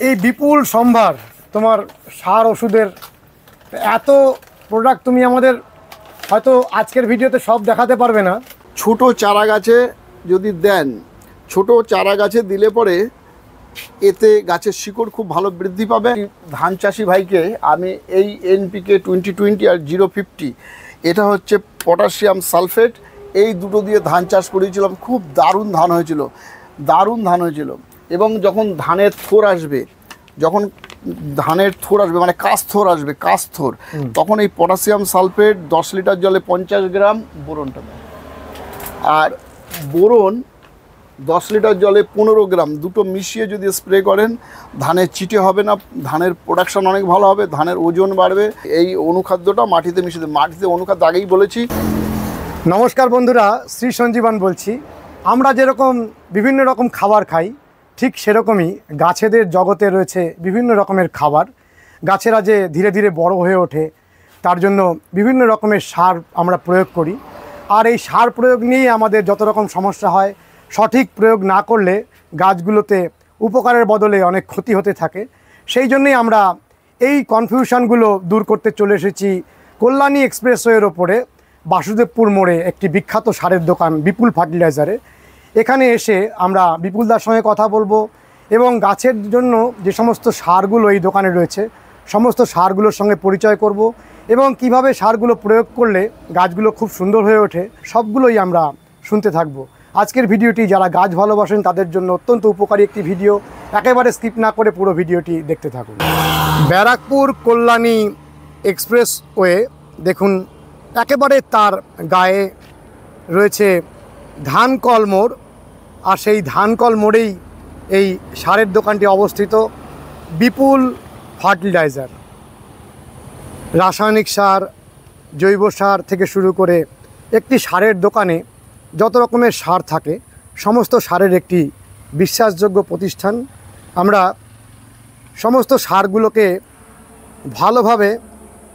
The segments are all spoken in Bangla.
এই বিপুল সম্ভার তোমার সার ওষুধের এত প্রোডাক্ট তুমি আমাদের হয়তো আজকের ভিডিওতে সব দেখাতে পারবে না। ছোটো চারা গাছে যদি দেন, ছোটো চারা গাছে দিলে পরে এতে গাছের শিকড় খুব ভালো বৃদ্ধি পাবে। ধান চাষি ভাইকে আমি এই NPK 2020 আর 050 এটা হচ্ছে পটাশিয়াম সালফেট, এই দুটো দিয়ে ধান চাষ করেছিলাম। খুব দারুণ ধান হয়েছিল। এবং যখন ধানের থোর আসবে, মানে কাস্থর আসবে, তখন এই পটাশিয়াম সালফেট 10 লিটার জলে 50 গ্রাম বোরনটা দেয়। আর বোরন 10 লিটার জলে 15 গ্রাম, দুটো মিশিয়ে যদি স্প্রে করেন ধানের চিটে হবে না, ধানের প্রোডাকশন অনেক ভালো হবে, ধানের ওজন বাড়বে। এই অনুখাদ্যটা মাটিতে মিশিয়ে দেয়। মাটিতে অনুখাদ্য আগেই বলেছি। নমস্কার বন্ধুরা, শ্রী সঞ্জীবন বলছি। আমরা যেরকম বিভিন্ন রকম খাবার খাই, ঠিক সেরকমই গাছেদের জগতে রয়েছে বিভিন্ন রকমের খাবার। গাছেরা যে ধীরে ধীরে বড় হয়ে ওঠে তার জন্য বিভিন্ন রকমের সার আমরা প্রয়োগ করি। আর এই সার প্রয়োগ নিয়ে আমাদের যত রকম সমস্যা হয়, সঠিক প্রয়োগ না করলে গাছগুলোতে উপকারের বদলে অনেক ক্ষতি হতে থাকে। সেই জন্যই আমরা এই কনফিউশনগুলো দূর করতে চলে এসেছি কল্যাণী এক্সপ্রেসওয়ের ওপরে বাসুদেবপুর মোড়ে একটি বিখ্যাত সারের দোকান বিপুল ফার্টিলাইজারে। এখানে এসে আমরা বিপুলদার সঙ্গে কথা বলবো এবং গাছের জন্য যে সমস্ত সারগুলো এই দোকানে রয়েছে সমস্ত সারগুলোর সঙ্গে পরিচয় করব এবং কিভাবে সারগুলো প্রয়োগ করলে গাছগুলো খুব সুন্দর হয়ে ওঠে, সবগুলোই আমরা শুনতে থাকব। আজকের ভিডিওটি যারা গাছ ভালোবাসেন তাদের জন্য অত্যন্ত উপকারী একটি ভিডিও, একেবারে স্কিপ না করে পুরো ভিডিওটি দেখতে থাকুন। ব্যারাকপুর কল্যাণী এক্সপ্রেসওয়ে দেখুন, একেবারে তার গায়ে রয়েছে ধানকল মোড়, আর সেই ধানকল মোড়েই এই সারের দোকানটি অবস্থিত। বিপুল ফার্টিলাইজার, রাসায়নিক সার, জৈব সার থেকে শুরু করে একটি সারের দোকানে যত রকমের সার থাকে সমস্ত সারের একটি বিশ্বাসযোগ্য প্রতিষ্ঠান। আমরা সমস্ত সারগুলোকে ভালোভাবে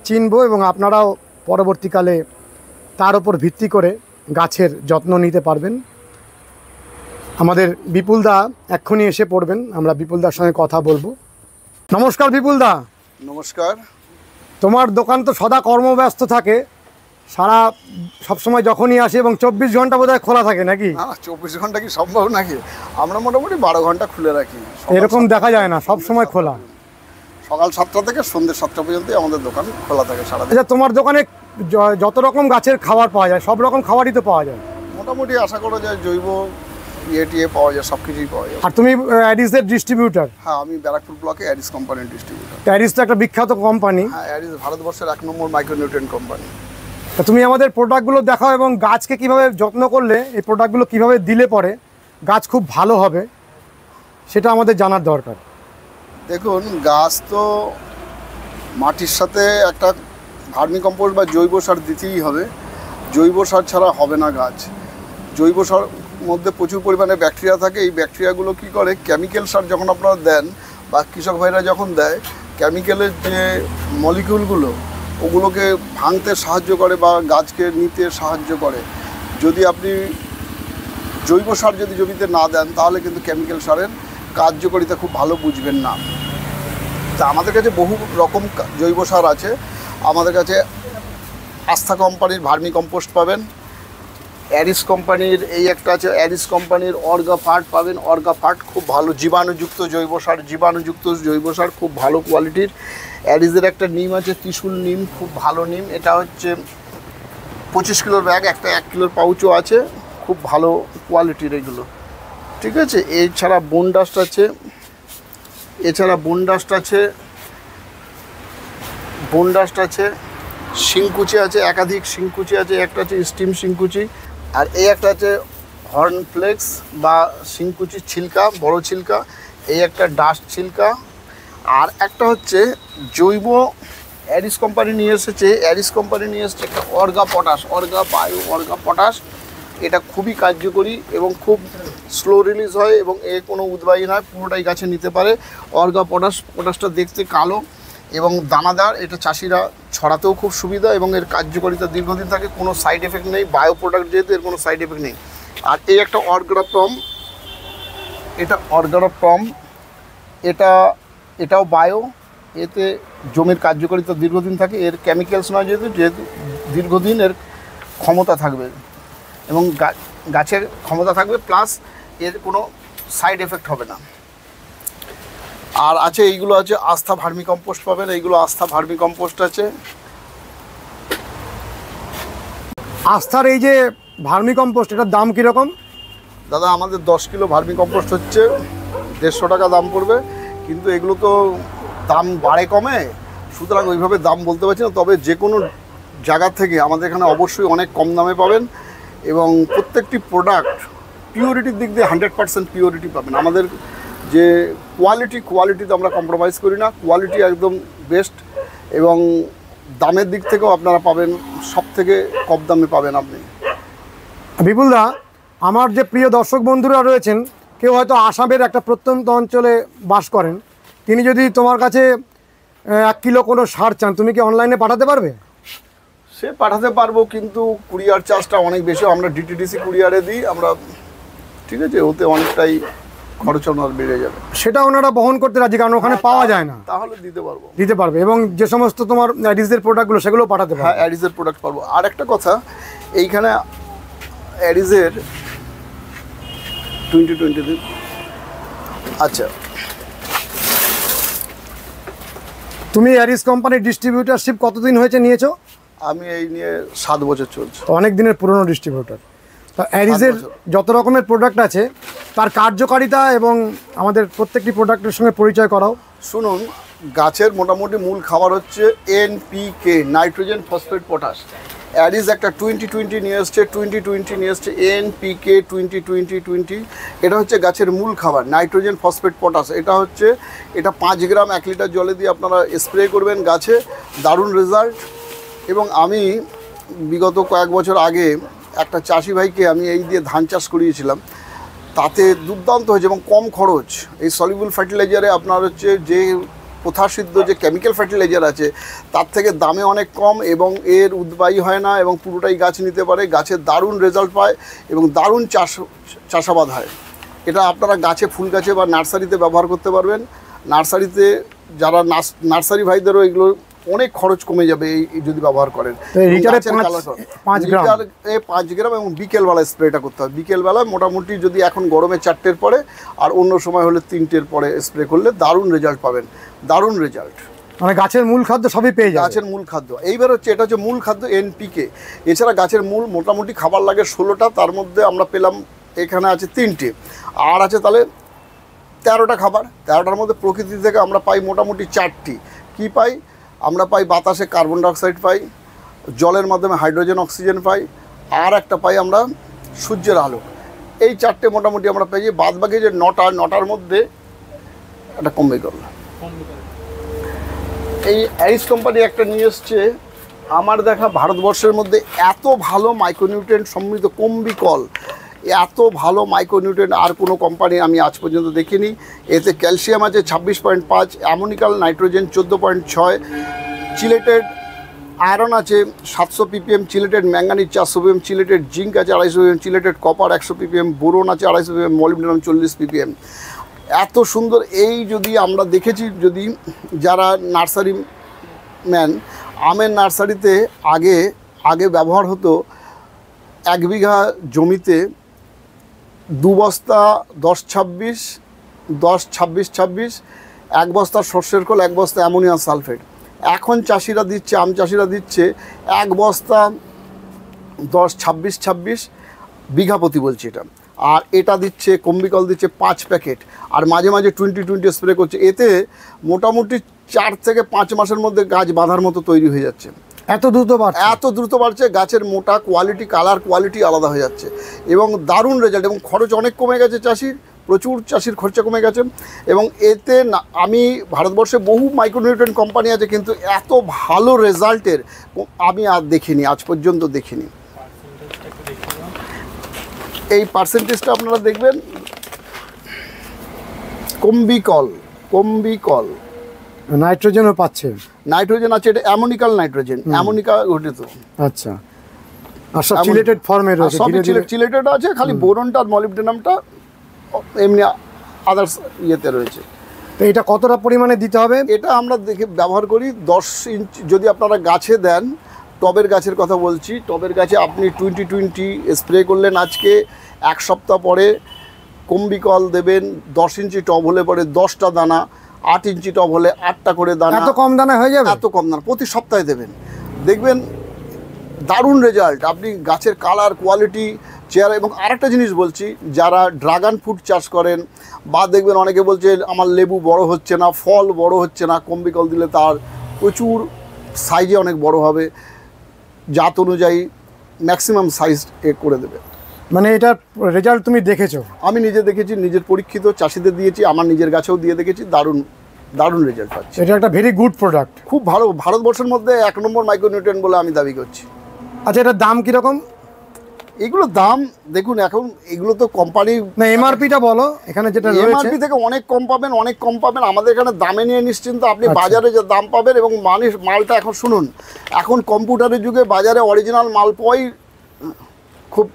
চিনব এবং আপনারাও পরবর্তীকালে তার উপর ভিত্তি করে গাছের যত্ন নিতে পারবেন। আমাদের বিপুলদা এক্ষুনি এসে পড়বেন, আমরা বিপুলদার সঙ্গে কথা বলবো। নমস্কার বিপুলদা। নমস্কার। তোমার দোকান তো সদা কর্মব্যস্ত থাকে, সারা সবসময় যখনই আসে, এবং 24 ঘন্টা বোধহয় খোলা থাকে নাকি? না, 24 ঘন্টা কি সম্ভব নাকি? আমরা মোটামুটি 12 ঘন্টা খুলে রাখি। এরকম দেখা যায় না, সব সময় খোলা। সকাল 7টা থেকে সন্ধ্যে 7টা পর্যন্ত আমাদের দোকান খোলা থাকে সারাদিন। আচ্ছা, তোমার দোকানে যত রকম গাছের খাবার পাওয়া যায় সব রকম খাবারই তো পাওয়া যায়? মোটামুটি আশা করা যায় জৈব টিয়ে পাওয়া যায়, সব কিছুই পাওয়া যায়। আর তুমি অ্যাডিসের ডিস্ট্রিবিউটার? হ্যাঁ, আমি ব্যারাকপুর ব্লকে অ্যাডিস কোম্পানির ডিস্ট্রিবিউটার। অ্যাডিস তো একটা বিখ্যাত কোম্পানি। হ্যাঁ, অ্যাডিস ভারতবর্ষের 1 নম্বর মাইক্রোনিউট্রিয়েন্ট কোম্পানি। তা তুমি আমাদের প্রোডাক্টগুলো দেখাও এবং গাছকে কিভাবে যত্ন করলে, এই প্রোডাক্টগুলো কিভাবে দিলে পরে গাছ খুব ভালো হবে সেটা আমাদের জানার দরকার। দেখুন, গাছ তো মাটির সাথে একটা ভার্মি কম্পোস্ট বা জৈব সার দিতেই হবে। জৈব সার ছাড়া হবে না গাছ। জৈব সার মধ্যে প্রচুর পরিমাণে ব্যাকটেরিয়া থাকে। এই ব্যাকটেরিয়াগুলো কি করে, কেমিক্যাল সার যখন আপনারা দেন বা কৃষক ভাইরা যখন দেয়, কেমিক্যালের যে মলিকিউলগুলো ওগুলোকে ভাঙতে সাহায্য করে বা গাছকে নিতে সাহায্য করে। যদি আপনি জৈব সার যদি জমিতে না দেন তাহলে কিন্তু কেমিক্যাল সারের কার্যকারিতা খুব ভালো বুঝবেন না। তা আমাদের কাছে বহু রকম জৈব সার আছে। আমাদের কাছে আস্থা কোম্পানির ভার্মি কম্পোস্ট পাবেন, অ্যারিস কোম্পানির এই একটা আছে, অ্যারিস কোম্পানির অর্গা ফার্ট পাবেন। অর্গা ফার্ট খুব ভালো জীবাণুযুক্ত জৈব সার, খুব ভালো কোয়ালিটির। অ্যারিসের একটা নিম আছে, ত্রিশূল নিম, খুব ভালো নিম। এটা হচ্ছে 25 কিলোর ব্যাগ, একটা 1 কিলোর পাউচও আছে, খুব ভালো কোয়ালিটির এগুলো। ঠিক আছে। এছাড়া বোনডাস্ট আছে, শিংকুচি আছে, একাধিক শিংকুচি আছে। একটা আছে স্টিম শিংকুচি, আর এই একটা আছে হর্নফ্লেক্স বা শিংকুচির ছিলকা, বড় ছিলকা। এই একটা ডাস্ট ছিলকা। আর একটা হচ্ছে জৈব অ্যারিস কোম্পানি নিয়ে এসেছে একটা অর্গা পটাশ। এটা খুবই কার্যকরী এবং খুব স্লো রিলিজ হয় এবং এর কোনো উদ্বায়ী নয়, পুরোটাই গাছে নিতে পারে। অর্গা পটাশটা দেখতে কালো এবং দানাদার। এটা চাষিরা ছড়াতেও খুব সুবিধা এবং এর কার্যকারিতা দীর্ঘদিন থাকে, কোনো সাইড এফেক্ট নেই। বায়ো প্রোডাক্ট যেহেতু এর কোনো সাইড এফেক্ট নেই। আর এই একটা অর্গানপ্রম, এটা এটাও বায়ো, এতে জমির কার্যকারিতা দীর্ঘদিন থাকে। এর কেমিক্যালস নয়, যেহেতু দীর্ঘদিন এর ক্ষমতা থাকবে এবং গাছের ক্ষমতা থাকবে, প্লাস এর কোনো সাইড এফেক্ট হবে না। আর আছে এইগুলো আছে আস্থা ভার্মি কম্পোস্ট পাবেন, এইগুলো আস্থা ভার্মি কম্পোস্ট আছে। আস্থার এই যে ভার্মি কম্পোস্ট, এটার দাম কীরকম? দাদা আমাদের 10 কিলো ভার্মি কম্পোস্ট হচ্ছে 150 টাকা দাম পড়বে, কিন্তু এগুলো তো দাম বাড়ে কমে, সুতরাং ওইভাবে দাম বলতে পারছি না। তবে যে কোনো জায়গা থেকে আমাদের এখানে অবশ্যই অনেক কম দামে পাবেন, এবং প্রত্যেকটি প্রোডাক্ট পিওরিটির দিক দিয়ে 100% পিওরিটি পাবেন। আমাদের যে কোয়ালিটিতে আমরা কম্প্রোমাইজ করি না, কোয়ালিটি একদম বেস্ট, এবং দামের দিক থেকেও আপনারা পাবেন সব থেকে কম দামে পাবেন আপনি। বিপুলদা, আমার যে প্রিয় দর্শক বন্ধুরা রয়েছেন, কেউ হয়তো আসামের একটা প্রত্যন্ত অঞ্চলে বাস করেন, তিনি যদি তোমার কাছে 1 কিলো কোনো সার চান, তুমি কি অনলাইনে পাঠাতে পারবে? সে পাঠাতে পারবো, কিন্তু কুরিয়ার চার্জটা অনেক বেশি। আমরা ডিটিডিসি কুরিয়ারে দিই আমরা, ঠিক আছে, ওতে অনেকটাই খরচ ওনার বেড়ে যাবে। সেটা ওনারা বহন করতে রাজি, কারণ ওখানে পাওয়া যায় না। তাহলে দিতে পারবে, এবং যে সমস্ত তোমার অ্যাডিসের প্রোডাক্টগুলো সেগুলো পাঠাতে পারবে। হ্যাঁ, অ্যাডিসের প্রোডাক্ট পারবো। আর একটা কথা, এইখানে অ্যাডিসের 2020 দিন। আচ্ছা, তুমি অ্যারিস কোম্পানির ডিস্ট্রিবিউটারশিপ কতদিন হয়েছে নিয়েছো? আমি এই নিয়ে 7 বছর চলছে। তো অনেক দিনের পুরনো ডিস্ট্রিবিউটার। তো অ্যারিসের যত রকমের প্রোডাক্ট আছে তার কার্যকারিতা এবং আমাদের প্রত্যেকটি প্রোডাক্টের সঙ্গে পরিচয় করাও। শুনুন, গাছের মোটামুটি মূল খাবার হচ্ছে NPK, নাইট্রোজেন ফসফেট পটাশ। অ্যারিস একটা 2020 নিয়ে এসছে, NPK 2020। এটা হচ্ছে গাছের মূল খাবার, নাইট্রোজেন ফসফেট পটাশ। এটা 5 গ্রাম 1 লিটার জলে দিয়ে আপনারা স্প্রে করবেন গাছে, দারুণ রেজাল্ট। এবং আমি বিগত কয়েক বছর আগে একটা চাষি ভাইকে আমি এই দিয়ে ধান চাষ করিয়েছিলাম, তাতে দুর্দান্ত হয়েছে এবং কম খরচ। এই সলিউবল ফার্টিলাইজারে আপনার হচ্ছে যে প্রথাসিদ্ধ যে কেমিক্যাল ফার্টিলাইজার আছে তার থেকে দামে অনেক কম, এবং এর উদ্বায়ী হয় না, এবং পুরোটাই গাছ নিতে পারে, গাছের দারুণ রেজাল্ট পায় এবং দারুণ চাষাবাদ হয়। এটা আপনারা গাছে, ফুল গাছে বা নার্সারিতে ব্যবহার করতে পারবেন। নার্সারিতে যারা নার্সারি ভাইদেরও এগুলো অনেক খরচ কমে যাবে এই যদি ব্যবহার করেন। 5 গ্রাম, এবং বিকেলবেলা স্প্রেটা করতে হবে। বিকেলবেলায় মোটামুটি যদি এখন গরমে 4টের পরে আর অন্য সময় হলে 3টের পরে স্প্রে করলে দারুণ রেজাল্ট পাবেন, দারুণ রেজাল্ট। মানে গাছের মূল খাদ্য সবই পেয়ে যাবে। গাছের মূল খাদ্য এইবার হচ্ছে, এটা হচ্ছে মূল খাদ্য NPK। এছাড়া গাছের মূল মোটামুটি খাবার লাগে 16টা, তার মধ্যে আমরা পেলাম এখানে আছে 3টে, আর আছে তাহলে 13টা খাবার। 13টার মধ্যে প্রকৃতি থেকে আমরা পাই মোটামুটি 4টি। কী পাই? আমরা পাই বাতাসে কার্বন ডাইঅক্সাইড পাই, জলের মাধ্যমে হাইড্রোজেন অক্সিজেন পাই, আর একটা পাই আমরা সূর্যের আলো। এই 4টে মোটামুটি আমরা পাই। যে বাদ বাকি যে 9টার মধ্যে একটা কম্বিকল। এই অ্যারিস কোম্পানি একটা নিয়ে এসছে, আমার দেখা ভারতবর্ষের মধ্যে এত ভালো মাইক্রোনিউট্রিয়েন্ট সমৃদ্ধ কম্বিকল, এত ভালো মাইক্রোনিউট্রিয়েন্ট আর কোনো কোম্পানি আমি আজ পর্যন্ত দেখিনি। এতে ক্যালসিয়াম আছে 26.5, অ্যামোনিকাল নাইট্রোজেন 14.6, চিলেটেড আয়রন আছে 700 ppm, chelated manganese 400 ppm, chelated zinc আছে 250 ppm, chelated copper 100 ppm, boron আছে 250 ppm, মলিবডেনাম 40 ppm। এত সুন্দর। এই যদি আমরা দেখেছি, যদি যারা নার্সারি ম্যান, আমের নার্সারিতে আগে ব্যবহার হতো 1 বিঘা জমিতে 2 বস্তা 10-26, 10-26-26, 1 বস্তা সর্ষের খোল, 1 বস্তা অ্যামোনিয়াম সালফেট। এখন চাষিরা দিচ্ছে, আম চাষিরা দিচ্ছে 1 বস্তা 10-26-26 বিঘা প্রতি বলছে এটা। আর এটা দিচ্ছে কম্বিকল দিচ্ছে 5 প্যাকেট, আর মাঝে মাঝে 20-20 স্প্রে করছে। এতে মোটামুটি 4 থেকে 5 মাসের মধ্যে গাছ বাঁধার মতো তৈরি হয়ে যাচ্ছে। এত দ্রুত বাড়ছে। গাছের মোটা কোয়ালিটি, কালার কোয়ালিটি আলাদা হয়ে যাচ্ছে এবং দারুণ রেজাল্ট। এবং খরচ অনেক কমে গেছে চাষির, প্রচুর চাষির খরচা কমে গেছে। এবং এতে আমি ভারতবর্ষে বহু মাইক্রোনিউট্রিয়েন্ট কোম্পানি আছে, কিন্তু এত ভালো রেজাল্টের আমি আর দেখিনি, আজ পর্যন্ত দেখিনি। এই পার্সেন্টেজটা আপনারা দেখবেন। কম্বিকল নাইট্রোজেনও পাচ্ছে, নাইট্রোজেন আছে, এটা অ্যামোনিকাল নাইট্রোজেন, অ্যামোনিকা ঘটিত। আচ্ছা, আর সব চিলেটেড ফর্মে রয়েছে, সব চিলেটেড আছে, খালি বোরনটা আর মলিবডেনামটা এমনি আদার্স ইয়েতে রয়েছে। তো এটা কতটা পরিমাণে দিতে হবে? এটা আমরা দেখে ব্যবহার করি 10 ইঞ্চি। যদি আপনারা গাছে দেন, টবের গাছের কথা বলছি, টবের গাছে আপনি 20-20 স্প্রে করলেন আজকে, 1 সপ্তাহ পরে কম্বিকল দেবেন। 10 ইঞ্চি টব হলে পরে 10টা দানা, 8 ইঞ্চি টব হলে 8টা করে দানা। এত কম দানা হয়ে যাবে? এত কম দানা প্রতি সপ্তাহে দেবেন, দেখবেন দারুণ রেজাল্ট। আপনি গাছের কালার, কোয়ালিটি, চেয়ার। এবং আরেকটা জিনিস বলছি, যারা ড্রাগন ফ্রুট চাষ করেন বা দেখবেন অনেকে বলছে আমার লেবু বড় হচ্ছে না, ফল বড় হচ্ছে না, কম্বিকল দিলে তার প্রচুর সাইজে অনেক বড় হবে, জাত অনুযায়ী ম্যাক্সিমাম সাইজ করে দেবে। মানে এটার রেজাল্ট তুমি দেখেছো? আমি নিজে দেখেছি, নিজের পরীক্ষিত চাষিদের দিয়েছি, আমার নিজের গাছেও দিয়ে দেখেছি, দারুণ দারুণ রেজাল্ট পাচ্ছি। এটা একটা ভেরি গুড প্রোডাক্ট, খুব ভালো। ভারতবর্ষের মধ্যে 1 নম্বর মাইক্রোনিউট্রিয়েন্ট বলে আমি দাবি করছি। আচ্ছা, এটার দাম কীরকম? এগুলো দাম দেখুন, এখন এগুলো তো কোম্পানি না, এমআরপিটা বলো এখানে যেটা রয়েছে। এমআরপি থেকে অনেক কম পাবেন, অনেক কম পাবেন। আমাদের এখানে দামে নিয়ে নিশ্চিন্ত, আপনি আচ্ছা। বাজারে যে দাম পাবেন। এবং মালটা এখন শুনুন, এখন কম্পিউটারের যুগে বাজারে অরিজিনাল মাল পাওয়াই খুব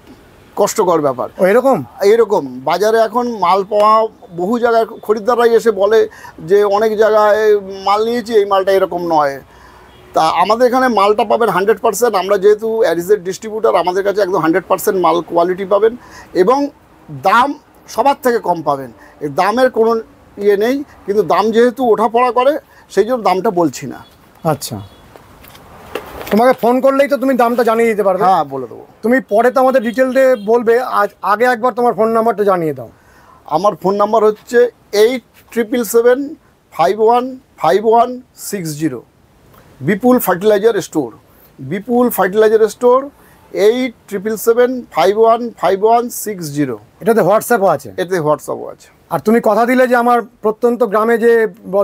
কষ্টকর ব্যাপার। ও এরকম? এইরকম বাজারে এখন মাল পাওয়া, বহু জায়গায় খরিদ্দাররাই এসে বলে যে অনেক জায়গায় মাল নিয়েছি, এই মালটা এরকম নয়। তা আমাদের এখানে মালটা পাবেন 100%। আমরা যেহেতু অ্যারিজের ডিস্ট্রিবিউটার, আমাদের কাছে একদম 100% মাল কোয়ালিটি পাবেন এবং দাম সবার থেকে কম পাবেন। এই দামের কোনো ইয়ে নেই, কিন্তু দাম যেহেতু ওঠাপড়া করে সেই জন্য দামটা বলছি না। আচ্ছা, তোমাকে ফোন করলেই তো তুমি দামটা জানিয়ে দিতে পারবে? হ্যাঁ, বলে দেবো। তুমি পরে তো আমাদের ডিটেলসে বলবে, আগে একবার তোমার ফোন নাম্বারটা জানিয়ে দাও। আমার ফোন নাম্বার হচ্ছে 8777515160। বিপুল ফার্টিলাইজার স্টোর, বিপুল ফার্টিলাইজার স্টোর 8777515160। এটাতে হোয়াটসঅ্যাপও আছে? এতে হোয়াটসঅ্যাপও আছে। আর তুমি কথা দিলে যে আমার প্রত্যন্ত গ্রামে যে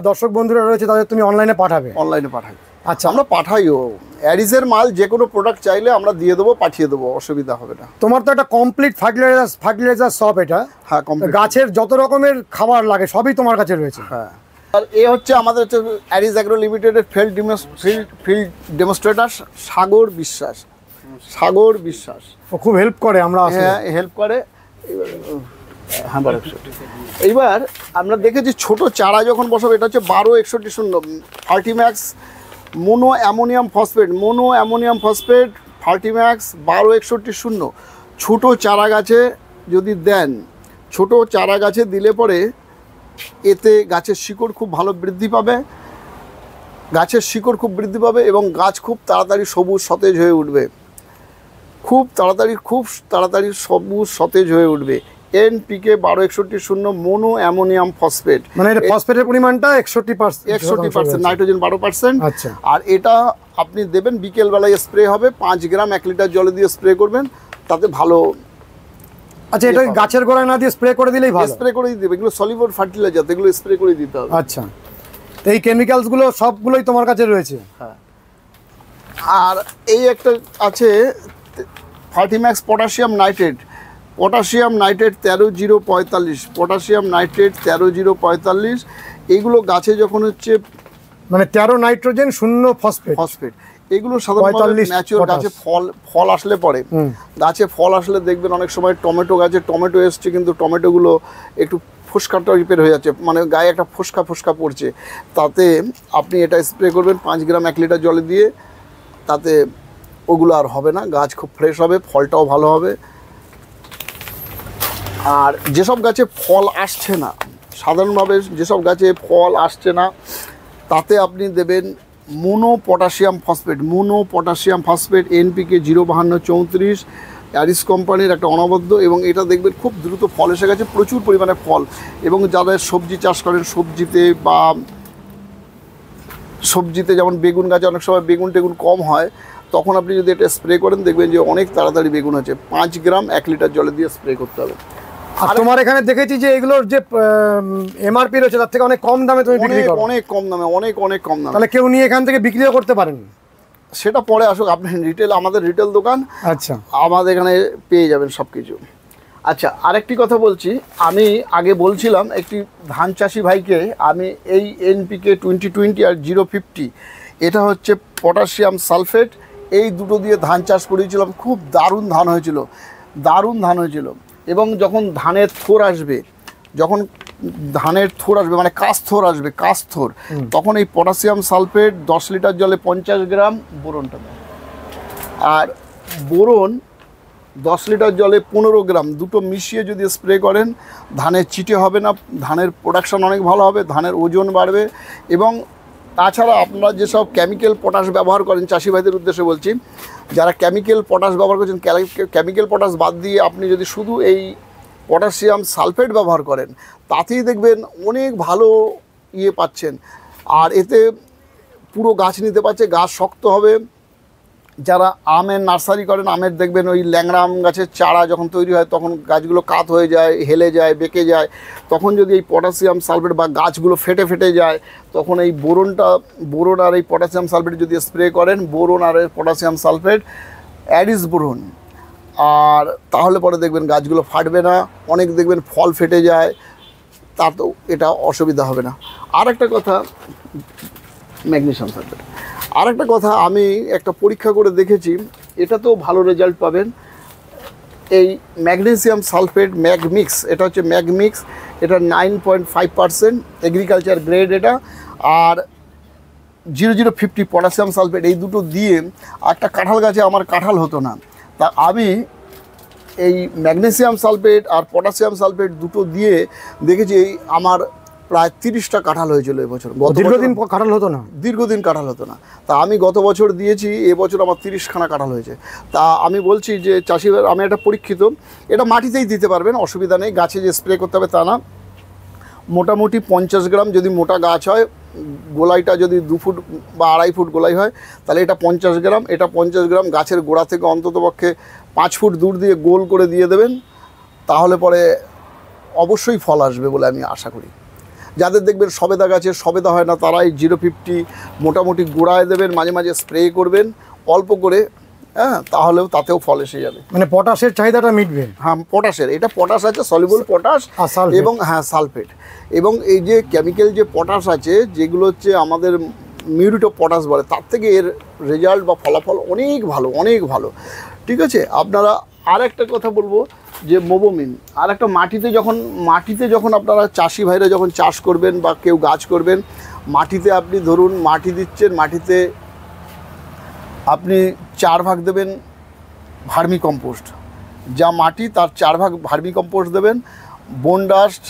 দর্শক বন্ধুরা রয়েছে তাদের তুমি অনলাইনে পাঠাবে? অনলাইনে পাঠাই। আচ্ছা, আমরা পাঠাইও। অ্যারিজের মাল যে কোনো প্রোডাক্ট চাইলে আমরা দিয়ে দেবো, পাঠিয়ে দেবো, অসুবিধা হবে না। তোমার তো একটা কমপ্লিট ফার্টিলাইজার শপ এটা। হ্যাঁ, কমপ্লিট। গাছের যত রকমের খাবার লাগে সবই তোমার কাছে রয়েছে? হ্যাঁ। আর এ হচ্ছে আমাদের হচ্ছে অ্যারিজ অ্যাগ্রো লিমিটেডের ফিল্ড ডেমনস্ট্রেটার সাগর বিশ্বাস। সাগর বিশ্বাস ও খুব হেল্প করে। আমরা হ্যাঁ, হেল্প করে। হ্যাঁ, এইবার আমরা দেখেছি ছোট চারা যখন বসাবো, এটা হচ্ছে 1261 ফার্টিম্যাক্স মোনো অ্যামোনিয়াম ফসফেট ফার্টিম্যাক্স 1261। ছোট চারা গাছে যদি দেন, ছোট চারা গাছে দিলে পরে এতে গাছের শিকড় খুব ভালো বৃদ্ধি পাবে, এবং গাছ খুব তাড়াতাড়ি সবুজ সতেজ হয়ে উঠবে, খুব তাড়াতাড়ি সবুজ সতেজ হয়ে উঠবে। NPK 1261 mono ammonium phosphate. মানে এটা ফসফেটের পরিমাণটা 61%, নাইট্রোজেন 12%। আচ্ছা। আর এটা আপনি দেবেন বিকেলবেলায়, স্প্রে হবে 5 গ্রাম 1 লিটার জলে দিয়ে স্প্রে করবেন, তাতে ভালো। আচ্ছা, এটা গাছের গোড়ায় না দিয়ে স্প্রে করে দিলেই ভালো? স্প্রে করে দিতে হবে, এগুলো সলিবল ফার্টিলাইজার, এগুলো স্প্রে করে দিতে হবে। আচ্ছা, তো এই কেমিক্যালসগুলো সবগুলোই তোমার কাছে রয়েছে? হ্যাঁ। আর এই একটা আছে ফার্টিম্যাক্স পটাশিয়াম নাইট্রেট 13045, এইগুলো গাছে যখন হচ্ছে মানে 13 নাইট্রোজেন 0 ফসফেট, এগুলো সাধারণত ম্যাচিওর গাছে ফল আসলে পরে, গাছে ফল আসলে দেখবেন অনেক সময় টমেটো এসছে, কিন্তু টমেটোগুলো একটু ফোসকা টাইপের হয়ে যাচ্ছে, মানে গায়ে একটা ফোসকা পড়ছে। তাতে আপনি এটা স্প্রে করবেন 5 গ্রাম 1 লিটার জলে দিয়ে, তাতে ওগুলো আর হবে না, গাছ খুব ফ্রেশ হবে, ফলটাও ভালো হবে। আর যেসব গাছে ফল আসছে না, সাধারণভাবে যেসব গাছে ফল আসছে না, তাতে আপনি দেবেন মোনো পটাশিয়াম ফসফেট এনপিকে 05234, অ্যারিস কোম্পানির একটা অনবদ্য। এবং এটা দেখবেন খুব দ্রুত ফল এসে গেছে, প্রচুর পরিমাণে ফল। এবং যারা সবজি চাষ করেন, সবজিতে যেমন বেগুন গাছে অনেক সময় বেগুন কম হয়, তখন আপনি যদি এটা স্প্রে করেন দেখবেন যে অনেক তাড়াতাড়ি বেগুন আছে। 5 গ্রাম 1 লিটার জলে দিয়ে স্প্রে করতে হবে। আর তোমার এখানে দেখেছি যে এগুলোর যে এমআরপি রয়েছে তার থেকে অনেক কম দামে তুমি বিক্রি করো? অনেক কম দামে, অনেক কম দামে। তাহলে কেউ নিয়ে এখান থেকে বিক্রিও করতে পারেন? সেটা পরে আসুক, আপনি আমাদের রিটেল দোকান। আচ্ছা, আমাদের এখানে পেয়ে যাবেন সব কিছু। আচ্ছা, আরেকটি কথা বলছি, আমি আগে বলছিলাম একটি ধান চাষি ভাইকে আমি এই এনপিকে 2020 আর 050, এটা হচ্ছে পটাশিয়াম সালফেট, এই দুটো দিয়ে ধান চাষ করেছিলাম। খুব দারুণ ধান হয়েছিল। এবং যখন ধানের থোর আসবে, যখন ধানের থোর আসবে, মানে কাস্থর আসবে, কাস্থর, তখন এই পটাশিয়াম সালফেট 10 লিটার জলে 50 গ্রাম বোরনটা দেয়। আর বোরন 10 লিটার জলে 15 গ্রাম, দুটো মিশিয়ে যদি স্প্রে করেন ধানের চিটে হবে না, ধানের প্রোডাকশন অনেক ভালো হবে, ধানের ওজন বাড়বে। এবং তাছাড়া আপনারা যেসব কেমিক্যাল পটাশ ব্যবহার করেন, চাষি ভাইদের উদ্দেশ্যে বলছি, যারা কেমিক্যাল পটাশ ব্যবহার করছেন, কেমিক্যাল পটাশ বাদ দিয়ে আপনি যদি শুধু এই পটাশিয়াম সালফেট ব্যবহার করেন, তাতেই দেখবেন অনেক ভালো ইয়ে পাচ্ছেন। আর এতে পুরো গাছ নিতে পারছে, গাছ শক্ত হবে। যারা আমের নার্সারি করেন, আমের দেখবেন ওই ল্যাংড়া আম গাছের চারা যখন তৈরি হয় তখন গাছগুলো কাত হয়ে যায়, হেলে যায়, বেঁকে যায়, তখন যদি এই পটাশিয়াম সালফেট বা গাছগুলো ফেটে ফেটে যায়, তখন এই বোরন আর এই পটাশিয়াম সালফেট যদি স্প্রে করেন, বোরন আর পটাশিয়াম সালফেট অ্যাডিস বোরন, আর তাহলে পরে দেখবেন গাছগুলো ফাটবে না, অনেক দেখবেন ফল ফেটে যায়, তা তো এটা অসুবিধা হবে না। আর একটা কথা, ম্যাগনেসিয়াম সালফেট, আর একটা কথা আমি একটা পরীক্ষা করে দেখেছি, এটা তো ভালো রেজাল্ট পাবেন। এই ম্যাগনেসিয়াম সালফেট ম্যাগমিক্স, এটা হচ্ছে ম্যাগমিক্স, এটা 9.5% এগ্রিকালচার গ্রেড এটা, আর 0050 পটাশিয়াম সালফেট, এই দুটো দিয়ে একটা কাঁঠাল গাছে আমার কাঁঠাল হতো না, তা আমি এই ম্যাগনেসিয়াম সালফেট আর পটাশিয়াম সালফেট দুটো দিয়ে দেখেছি আমার প্রায় 30টা কাঁঠাল হয়েছিল এবছর। দীর্ঘদিন কাঁঠাল হতো না, দীর্ঘদিন কাঁঠাল হতো না, তা আমি গত বছর দিয়েছি, এবছর আমার 30খানা কাঁঠাল হয়েছে। তা আমি বলছি যে চাষি, আমি একটা পরীক্ষিত, এটা মাটিতেই দিতে পারবেন, অসুবিধা নেই, গাছে যে স্প্রে করতে হবে তা না। মোটামুটি 50 গ্রাম যদি মোটা গাছ হয়, গোলাইটা যদি 2 ফুট বা 2.5 ফুট গোলাই হয়, তাহলে এটা 50 গ্রাম, এটা 50 গ্রাম গাছের গোড়া থেকে অন্ততপক্ষে 5 ফুট দূর দিয়ে গোল করে দিয়ে দেবেন, তাহলে পরে অবশ্যই ফল আসবে বলে আমি আশা করি। যাদের দেখবেন সবেদা গাছে সবেদা হয় না, তারা এই 050 মোটামুটি গোড়ায় দেবেন, মাঝে মাঝে স্প্রে করবেন অল্প করে, হ্যাঁ, তাহলেও তাতেও ফল এসে যাবে। মানে পটাশের চাহিদাটা মিটবে। হ্যাঁ, পটাশের, এটা পটাশ আছে, সলিবল পটাশ এবং হ্যাঁ সালফেট, এবং এই যে কেমিক্যাল যে পটাশ আছে যেগুলো হচ্ছে আমাদের মিউরেট অফ পটাশ বলে, তার থেকে এর রেজাল্ট বা ফলাফল অনেক ভালো, অনেক ভালো। ঠিক আছে, আপনারা আর একটা কথা বলবো যে মোবোমিন, আর একটা মাটিতে যখন আপনারা চাষি ভাইরা যখন চাষ করবেন বা কেউ গাছ করবেন, মাটিতে আপনি ধরুন মাটি দিচ্ছেন, মাটিতে আপনি 4 ভাগ দেবেন ভার্মি কম্পোস্ট, যা মাটি তার 4 ভাগ ভার্মি কম্পোস্ট দেবেন, বোনডাস্ট,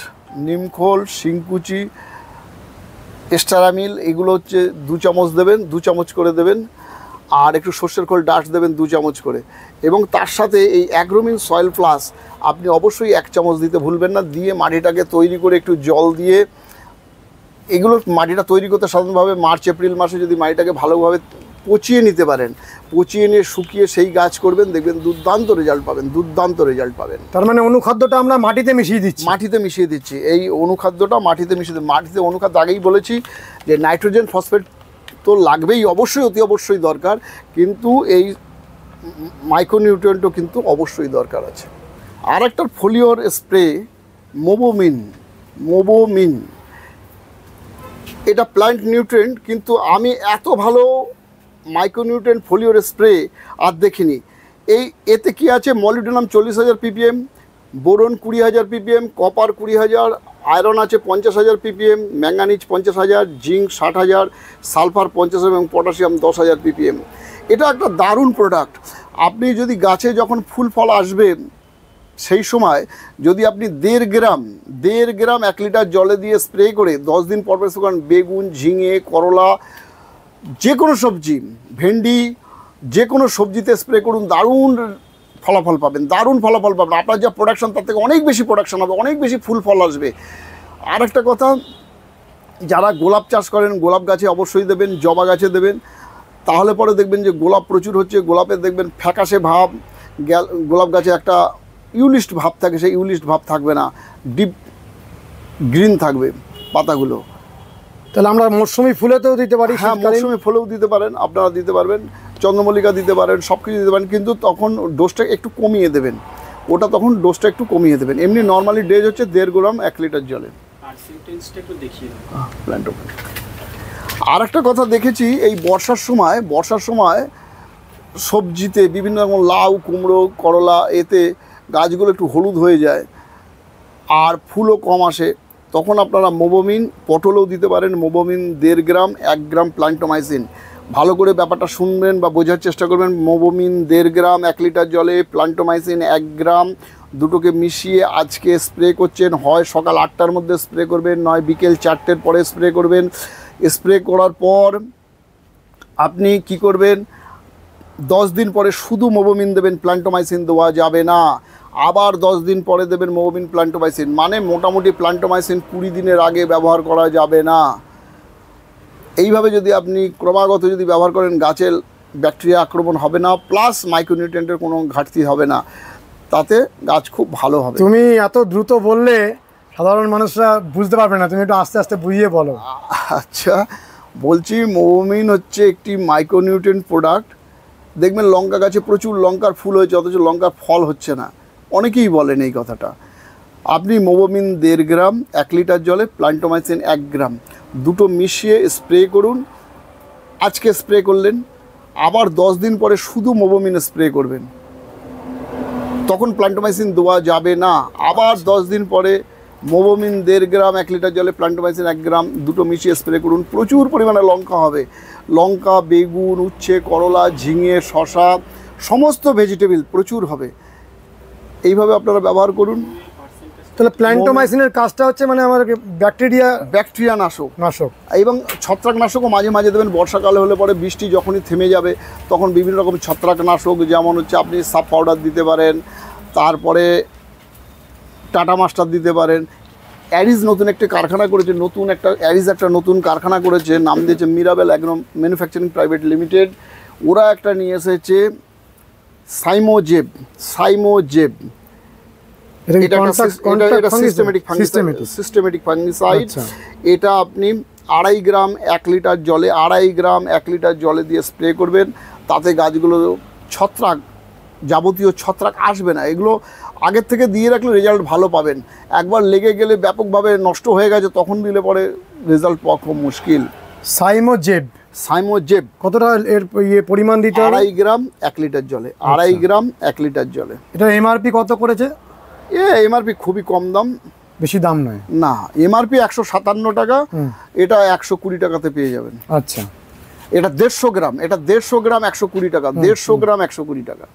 নিমখোল, শিংকুচি, এস্টারামিল, এগুলো হচ্ছে 2 চামচ দেবেন, 2 চামচ করে দেবেন, আর একটু সর্ষের খোল ডাস্ট দেবেন 2 চামচ করে, এবং তার সাথে এই অ্যাগ্রোমিন সয়েল প্লাস আপনি অবশ্যই 1 চামচ দিতে ভুলবেন না, দিয়ে মাটিটাকে তৈরি করে একটু জল দিয়ে, এগুলো মাটিটা তৈরি করতে সাধারণভাবে মার্চ এপ্রিল মাসে যদি মাটিটাকে ভালোভাবে পচিয়ে নিতে পারেন, পচিয়ে নিয়ে শুকিয়ে সেই গাছ করবেন, দেখবেন দুর্দান্ত রেজাল্ট পাবেন, দুর্দান্ত রেজাল্ট পাবেন। তার মানে অনুখাদ্যটা আমরা মাটিতে মিশিয়ে দিচ্ছি, এই অনুখাদ্যটা মাটিতে মিশিয়ে, মাটিতে অনুখাদ্য আগেই বলেছি যে নাইট্রোজেন ফসফেট তো লাগবেই, অবশ্যই অতি অবশ্যই দরকার, কিন্তু এই মাইক্রোনিউট্রিয়েন্টও কিন্তু অবশ্যই দরকার আছে। আর একটা ফোলিওর স্প্রে মোবোমিন, এটা প্ল্যান্ট নিউট্রিয়েন্ট, কিন্তু আমি এত ভালো মাইক্রোনিউট্রিয়েন্ট ফোলিওর স্প্রে আর দেখিনি। এতে কি আছে, molybdenum 40,000 ppm, boron 20,000 ppm, copper 20,000, iron আছে 50,000 ppm, ম্যাঙ্গানিজ 50,000, জিঙ্ক 60,000, সালফার 50 এবং পটাশিয়াম 10,000 ppm। এটা একটা দারুণ প্রোডাক্ট। আপনি যদি গাছে যখন ফুল ফল আসবে সেই সময় যদি আপনি 1.5 গ্রাম 1 লিটার জলে দিয়ে স্প্রে করে 10 দিন পর পর শুকান, বেগুন, ঝিঙে, করলা, যে কোনো সবজি, ভেন্ডি, যে কোনো সবজিতে স্প্রে করুন, দারুণ ফলাফল পাবেন, আপনার যা প্রোডাকশন তার থেকে অনেক বেশি প্রোডাকশন হবে, অনেক বেশি ফুল ফল আসবে। আর একটা কথা, যারা গোলাপ চাষ করেন গোলাপ গাছে অবশ্যই দেবেন, জবা গাছে দেবেন, তাহলে পরে দেখবেন যে গোলাপ প্রচুর হচ্ছে, গোলাপে দেখবেন ফ্যাকাশে ভাব, গোলাপ গাছে একটা ইউলিস্ট ভাব থাকে, সেই ইউলিস্ট ভাব থাকবে না, ডিপ গ্রিন থাকবে পাতাগুলো। তাহলে আমরা মৌসুমি ফুলেতেও দিতে পারি। হ্যাঁ, মৌসুমি ফুলেও দিতে পারেন, আপনারা দিতে পারবেন, চন্দ্রমল্লিকা দিতে পারেন, সব কিছু দিতে পারেন, কিন্তু তখন ডোজটা একটু কমিয়ে দেবেন, এমনি নর্মালি ডেজ হচ্ছে 1.5 গ্রাম 1 লিটার জলে। আর একটা কথা দেখেছি, এই বর্ষার সময় সবজিতে বিভিন্ন রকম লাউ, কুমড়ো, করলা, এতে গাছগুলো একটু হলুদ হয়ে যায় আর ফুলও কম আসে, তখন আপনারা মোবোমিন, পটলেও দিতে পারেন মোবোমিন 1.5 গ্রাম, 1 গ্রাম প্ল্যান্টোমাইসিন। ভালো করে ব্যাপারটা শুনবেন বা বোঝার চেষ্টা করবেন। মোবোমিন 1.5 গ্রাম 1 লিটার জলে, প্ল্যান্টোমাইসিন 1 গ্রাম, দুটোকে মিশিয়ে আজকে স্প্রে করছেন। হয় সকাল 8টার মধ্যে স্প্রে করবেন, নয় বিকেল 4টের পরে স্প্রে করবেন। স্প্রে করার পর আপনি কি করবেন, 10 দিন পরে শুধু মোবোমিন দেবেন, প্ল্যান্টোমাইসিন দেওয়া যাবে না। আবার 10 দিন পরে দেবেন মোবোমিন প্ল্যান্টোমাইসিন, মানে মোটামুটি প্ল্যান্টোমাইসিন 20 দিনের আগে ব্যবহার করা যাবে না। এইভাবে যদি আপনি ক্রমাগত যদি ব্যবহার করেন, গাছের ব্যাকটেরিয়া আক্রমণ হবে না, প্লাস মাইক্রোনিউট্রিয়েন্টের কোনো ঘাটতি হবে না, তাতে গাছ খুব ভালো হবে। তুমি এত দ্রুত বললে সাধারণ মানুষরা বুঝতে পারবে না, তুমি একটু আস্তে আস্তে বুঝিয়ে বলো। আচ্ছা বলছি, মোবোমিন হচ্ছে একটি মাইক্রোনিউট্রিয়েন্ট প্রোডাক্ট। দেখবেন লঙ্কা গাছে প্রচুর লঙ্কার ফুল হয়েছে, অথচ লঙ্কার ফল হচ্ছে না, অনেকেই বলেন এই কথাটা। আপনি মোবোমিন 1.5 গ্রাম 1 লিটার জলে, প্ল্যান্টোমাইসিন 1 গ্রাম, দুটো মিশিয়ে স্প্রে করুন। আজকে স্প্রে করলেন, আবার 10 দিন পরে শুধু মোবোমিন স্প্রে করবেন, তখন প্ল্যান্টোমাইসিন দেওয়া যাবে না। আবার 10 দিন পরে মোবোমিন 1.5 গ্রাম 1 লিটার জলে, প্ল্যান্টোমাইসিন 1 গ্রাম, দুটো মিশিয়ে স্প্রে করুন। প্রচুর পরিমাণে লঙ্কা হবে, লঙ্কা, বেগুন, উচ্ছে, করলা, ঝিঙে, শশা, সমস্ত ভেজিটেবল প্রচুর হবে। এইভাবে আপনারা ব্যবহার করুন। তাহলে প্ল্যান্টোমাইসিনের কাজটা হচ্ছে মানে আমার ব্যাকটেরিয়া নাশক নাশক এবং ছত্রাকনাশকও মাঝে মাঝে দেবেন। বর্ষাকালে হলে পরে বৃষ্টি যখনই থেমে যাবে, তখন বিভিন্ন রকম ছত্রাকনাশক, যেমন হচ্ছে আপনি সাব পাউডার দিতে পারেন, তারপরে টাটা মাস্টার দিতে পারেন। অ্যারিজ নতুন একটা কারখানা করেছে, নতুন কারখানা করেছে, নাম দিয়েছে Mirabel agro manufacturing private limited. ওরা একটা নিয়ে এসেছে সাইমোজেব। এটা সিস্টেমেটিক ফাঙ্গিসাইড। এটা আপনি 2.5 গ্রাম 1 লিটার জলে, 2.5 গ্রাম 1 লিটার জলে দিয়ে স্প্রে করবেন। তাতে গাছগুলো যাবতীয় ছত্রাক আসবে না। এগুলো আগের থেকে দিয়ে রাখলে রেজাল্ট ভালো পাবেন। একবার লেগে গেলে ব্যাপকভাবে নষ্ট হয়ে গেছে, তখন দিলে পরে রেজাল্ট পাওয়া খুব মুশকিল। সাইমোজেব কতটা এর পরিমাণ দিতে হবে? 2.5 গ্রাম 1 লিটার জলে, 2.5 গ্রাম 1 লিটার জলে। এটা এমআরপি কত করেছে? এমআরপি খুবই কম দাম, বেশি দাম নয়। না, এমআরপি 157 টাকা, এটা 120 টাকাতে পেয়ে যাবেন। আচ্ছা, এটা 150 গ্রাম, 120 টাকা, 150 গ্রাম 120 টাকা।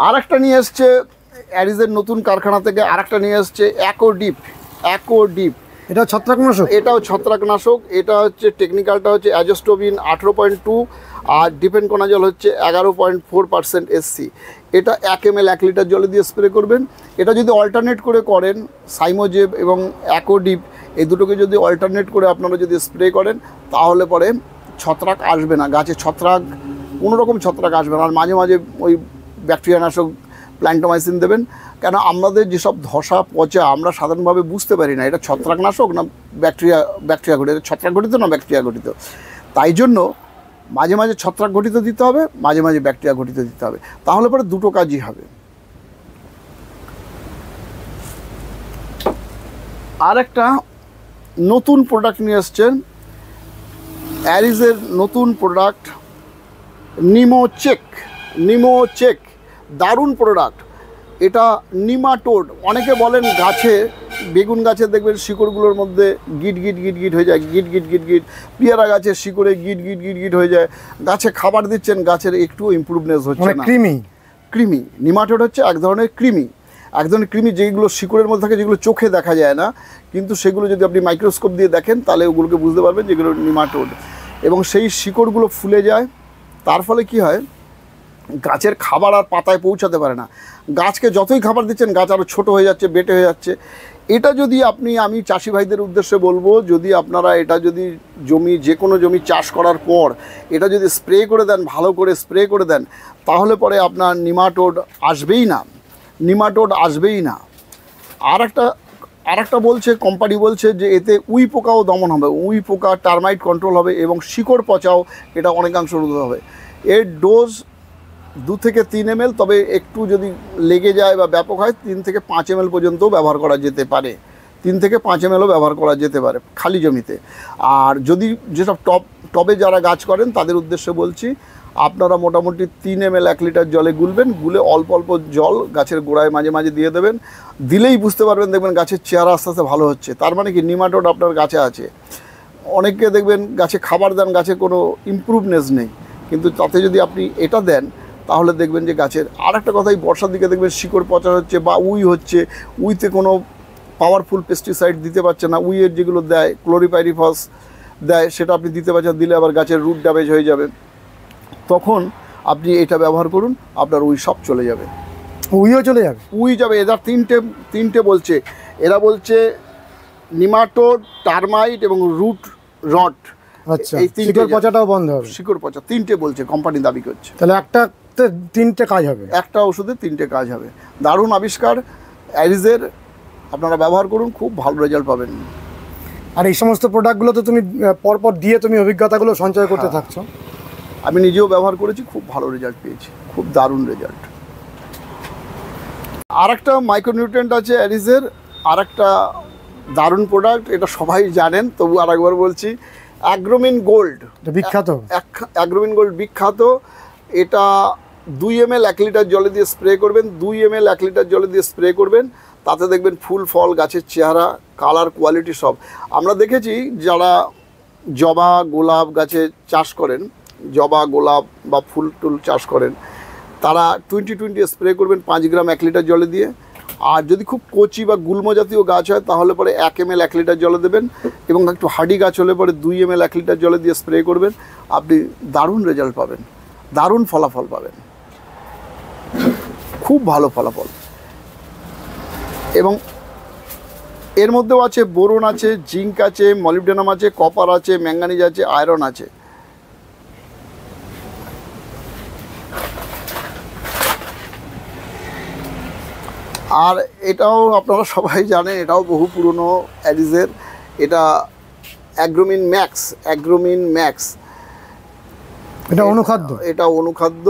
আর একটা নিয়ে এসছে অ্যারিজের নতুন কারখানা থেকে, আর একটা নিয়ে এসছে অ্যাকোডিপ। এটা ছত্রাকনাশক? এটাও ছত্রাকনাশক। এটা হচ্ছে টেকনিক্যালটা হচ্ছে অ্যাজোস্টোবিন 18.2 আর ডিপেনকোনাজল হচ্ছে 11.4% এসসি। এটা 1 ml 1 লিটার জলে দিয়ে স্প্রে করবেন। এটা যদি অল্টারনেট করে করেন, সাইমোজেব এবং অ্যাকোডিপ এই দুটোকে যদি অল্টারনেট করে আপনারা যদি স্প্রে করেন, তাহলে পরে ছত্রাক আসবে না গাছে, কোনো রকম ছত্রাক আসবে না। আর মাঝে মাঝে ওই ব্যাকটেরিয়া নাশক প্ল্যান্টোমাইসিন দেবেন, কেন আমাদের যেসব ধসা পচা আমরা সাধারণভাবে বুঝতে পারি না এটা ছত্রাকনাশক না ব্যাকটেরিয়া ঘটিত, ছত্রাক ঘটিত না ব্যাকটেরিয়া ঘটিত। তাই জন্য মাঝে মাঝে ছত্রাক ঘটিত দিতে হবে, মাঝে মাঝে ব্যাকটেরিয়া ঘটিত দিতে হবে, তাহলে পরে দুটো কাজই হবে। আর একটা নতুন প্রোডাক্ট নিয়ে এসছেন, অ্যারিজের নতুন প্রোডাক্ট নিমোচেক, দারুণ প্রোডাক্ট। এটা নিমাটোড। অনেকে বলেন গাছে, বেগুন গাছে দেখবেন শিকড়গুলোর মধ্যে গিট হয়ে যায়, গিট। পেয়ারা গাছের শিকড়ে গিট হয়ে যায়। গাছে খাবার দিচ্ছেন, গাছের একটু ইমপ্রুভনেস হচ্ছে না। কৃমি নিমাটোড হচ্ছে এক ধরনের কৃমি, যেগুলো শিকড়ের মধ্যে থাকে, যেগুলো চোখে দেখা যায় না, কিন্তু সেগুলো যদি আপনি মাইক্রোস্কোপ দিয়ে দেখেন তাহলে ওগুলোকে বুঝতে পারবেন যেগুলো নিমাটোড। এবং সেই শিকড়গুলো ফুলে যায়, তার ফলে কি হয়, গাছের খাবার আর পাতায় পৌঁছাতে পারে না। গাছকে যতই খাবার দিচ্ছেন গাছ আরও ছোটো হয়ে যাচ্ছে, বেটে হয়ে যাচ্ছে। এটা যদি আমি চাষি ভাইদের উদ্দেশ্যে বলবো, যদি আপনারা এটা যদি যে কোনো জমি চাষ করার পর এটা যদি স্প্রে করে দেন, ভালো করে স্প্রে করে দেন, তাহলে পরে আপনার নিমাটোড আসবেই না। আর একটা বলছে, কোম্পানি বলছে যে এতে উই পোকাও দমন হবে, টার্মাইট কন্ট্রোল হবে এবং শিকড় পচাও এটা অনেকাংশ রোধ হবে। এর ডোজ 2 থেকে 3 ml, তবে একটু যদি লেগে যায় বা ব্যাপক হয় 3 থেকে 5 ml পর্যন্তও ব্যবহার করা যেতে পারে। 3 থেকে 5 mlও ব্যবহার করা যেতে পারে খালি জমিতে। আর যদি যেসব টবে যারা গাছ করেন তাদের উদ্দেশ্যে বলছি, আপনারা মোটামুটি 3 ml 1 লিটার জলে গুলবেন, গুলে অল্প অল্প জল গাছের গোড়ায় মাঝে মাঝে দিয়ে দেবেন। দিলেই বুঝতে পারবেন, দেখবেন গাছের চেহারা আস্তে আস্তে ভালো হচ্ছে। তার মানে কি নিমাটোড আপনার গাছে আছে। অনেকে দেখবেন গাছে খাবার দেন, গাছে কোনো ইমপ্রুভনেস নেই, কিন্তু তাতে যদি আপনি এটা দেন তাহলে দেখবেন যে গাছের আর একটা কথাই, বর্ষার দিকে দেখবেন শিকড় পচা হচ্ছে বা হচ্ছে, উইতে কোনো পাওয়ারফুল পেস্টিসাইড দিতে পারছে না, উইয়ের যেগুলো দেয় ক্লোরিপাইরিফস দেয় সেটা আপনি দিতে পারছেন, দিলে আবার গাছের রুট ড্যামেজ হয়ে যাবে। তখন আপনি এটা ব্যবহার করুন, আপনার সব চলে যাবে, উইও চলে যাবে। যাবে। এরা তিনটে বলছে, এরা বলছে নিমাটোড, টার্মাইট এবং রুট রট। আচ্ছা, শিকড় পচাটাও বন্ধ হবে। শিকড় পচা 3টে বলছে, কোম্পানি দাবি করছে। তাহলে একটাতে 3টে কাজ হবে, একটা ওষুধে 3টে কাজ হবে। দারুণ আবিষ্কার অ্যারিজের, আপনারা ব্যবহার করুন, খুব ভালো রেজাল্ট পাবেন। আর এই সমস্ত প্রোডাক্টগুলো তো তুমি পরপর দিয়ে তুমি অভিজ্ঞতাগুলো সঞ্চয় করতে থাকছো। আমি নিজেও ব্যবহার করেছি, খুব ভালো রেজাল্ট পেয়েছি, খুব দারুণ রেজাল্ট। আর একটা মাইক্রোনিউট্রিয়েন্ট আছে অ্যারিজের, আর একটা দারুণ প্রোডাক্ট, এটা সবাই জানেন, তবু আরেকবার বলছি, অ্যাগ্রোমিন গোল্ড। বিখ্যাত অ্যাগ্রোমিন গোল্ড বিখ্যাত। এটা 2 ml 1 লিটার জলে দিয়ে স্প্রে করবেন, 2 ml 1 লিটার জলে দিয়ে স্প্রে করবেন। তাতে দেখবেন ফুল ফল, গাছের চেহারা, কালার, কোয়ালিটি সব। আমরা দেখেছি যারা জবা গোলাপ গাছে চাষ করেন, জবা গোলাপ বা ফুল টুল চাষ করেন, তারা 20-20 স্প্রে করবেন 5 গ্রাম 1 লিটার জলে দিয়ে। আর যদি খুব কচি বা গুল্ম জাতীয় গাছ হয় তাহলে পরে 1 ml 1 লিটার জলে দেবেন, এবং একটু হার্ডি গাছ হলে পরে 2 ml 1 লিটার জলে দিয়ে স্প্রে করবেন। আপনি দারুণ রেজাল্ট পাবেন, দারুণ ফলাফল পাবেন, খুব ভালো ফলাফল। এবং এর মধ্যেও আছে বোরন আছে, জিঙ্ক আছে, মলিবডেনাম আছে, কপার আছে, ম্যাঙ্গানিজ আছে, আয়রন আছে। আর এটাও আপনারা সবাই জানেন, এটাও বহু পুরনো অ্যারিজের, এটা অ্যাগ্রোমিন ম্যাক্স। এটা অনুখাদ্য, এটা অনুখাদ্য।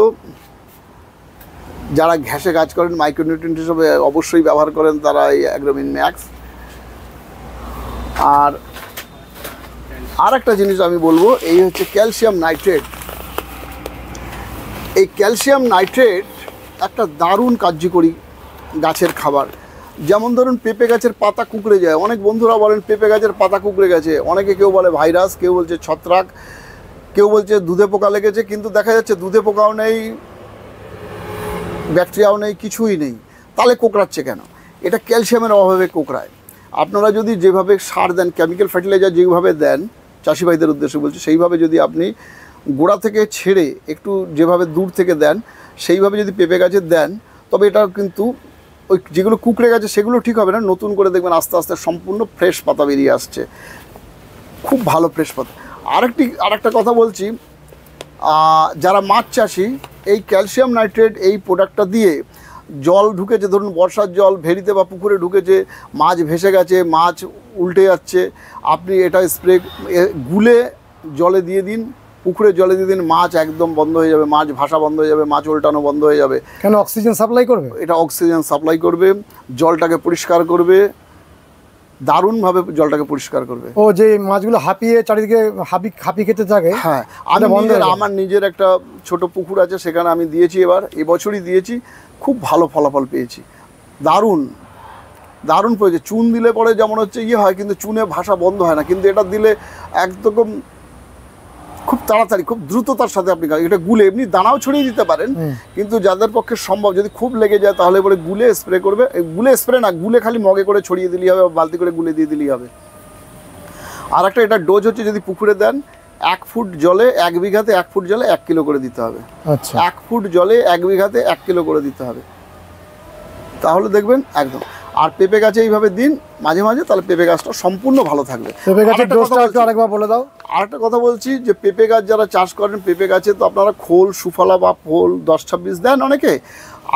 যারা ঘ্যাসে গাছ করেন, মাইক্রোনিউট্রিয়েন্ট হিসেবে অবশ্যই ব্যবহার করেন তারা এই অ্যাগ্রোমিন ম্যাক্স। আর একটা জিনিস আমি বলবো, এই হচ্ছে ক্যালসিয়াম নাইট্রেট। এই ক্যালসিয়াম নাইট্রেট একটা দারুণ কার্যকরী গাছের খাবার। যেমন ধরুন পেঁপে গাছের পাতা কুঁকড়ে যায়, অনেক বন্ধুরা বলেন পেঁপে গাছের পাতা কুঁকড়ে গেছে, অনেকে কেউ বলে ভাইরাস, কেউ বলছে ছত্রাক, কেউ বলছে দুধে পোকা লেগেছে, কিন্তু দেখা যাচ্ছে দুধে পোকাও নেই, ব্যাকটেরিয়াও নেই, কিছুই নেই, তাহলে কোঁকড়াচ্ছে কেন? এটা ক্যালসিয়ামের অভাবে কোঁকড়ায়। আপনারা যদি যেভাবে সার দেন, কেমিক্যাল ফার্টিলাইজার যেভাবে দেন, চাষি ভাইদের উদ্দেশ্যে বলছি, সেইভাবে যদি আপনি গোড়া থেকে ছেড়ে একটু যেভাবে দূর থেকে দেন, সেইভাবে যদি পেঁপে গাছে দেন, তবে এটা কিন্তু ওই যেগুলো কুঁকড়ে গেছে সেগুলো ঠিক হবে না, নতুন করে দেখবেন আস্তে আস্তে সম্পূর্ণ ফ্রেশ পাতা বেরিয়ে আসছে, খুব ভালো ফ্রেশ পাতা। আরেকটা কথা বলছি, যারা মাছ চাষি, এই ক্যালসিয়াম নাইট্রেট এই প্রোডাক্টটা দিয়ে জল ঢুকেছে, ধরুন বর্ষার জল ভেরিতে বা পুকুরে ঢুকেছে, মাছ ভেসে গেছে, মাছ উল্টে যাচ্ছে, আপনি এটা স্প্রে গুলে জলে দিয়ে দিন, পুকুরে জলে দিয়ে দিন, মাছ একদম বন্ধ হয়ে যাবে, মাছ ভাসা বন্ধ হয়ে যাবে, মাছ উল্টানো বন্ধ হয়ে যাবে। কেন? অক্সিজেন সাপ্লাই করবে, এটা অক্সিজেন সাপ্লাই করবে, জলটাকে পরিষ্কার করবে, দারুণভাবে জলটাকে পরিষ্কার করবে। ও যে মাছগুলো হাঁপিয়ে চারিদিকে হাঁপি খেতে থাকে, হ্যাঁ, আমার নিজের একটা ছোট পুকুর আছে, সেখানে আমি দিয়েছি, এবছরই দিয়েছি, খুব ভালো ফলাফল পেয়েছি, দারুণ পেয়েছে। চুন দিলে পরে যেমন হচ্ছে হয়, কিন্তু চুনে ভাষা বন্ধ হয় না, কিন্তু এটা দিলে একদম খুব তাড়াতাড়ি, খুব দ্রুততার সাথে আপনি এটা গুলে এমনি দানাও ছড়িয়ে দিতে পারেন, কিন্তু যাদের পক্ষে সম্ভব, যদি খুব লেগে যায় তাহলে পরে গুলে স্প্রে করবে। গুলে স্প্রে না, গুলে খালি মগে করে ছড়িয়ে দিলেই হবে, বালতি করে গুলে দিয়ে দিলেই হবে। আর একটা এটা ডোজ হচ্ছে, যদি পুকুরে দেন 1 ফুট জলে 1 বিঘাতে 1 ফুট জলে 1 কিলো করে দিতে হবে। আচ্ছা, 1 ফুট জলে 1 বিঘাতে 1 কিলো করে দিতে হবে, তাহলে দেখবেন একদম। আর পেঁপে গাছে এইভাবে দিন মাঝে মাঝে, তাহলে পেঁপে গাছটা সম্পূর্ণ ভালো থাকবে। পেঁপে গাছের ডোজটা একটু আরেকবার বলে দাও। আরেকটা কথা বলছি, যে পেঁপে গাছ যারা চাষ করেন, পেঁপে গাছে তো আপনারা খোল, সুফলা বা ফোল 10-26 দেন অনেকে,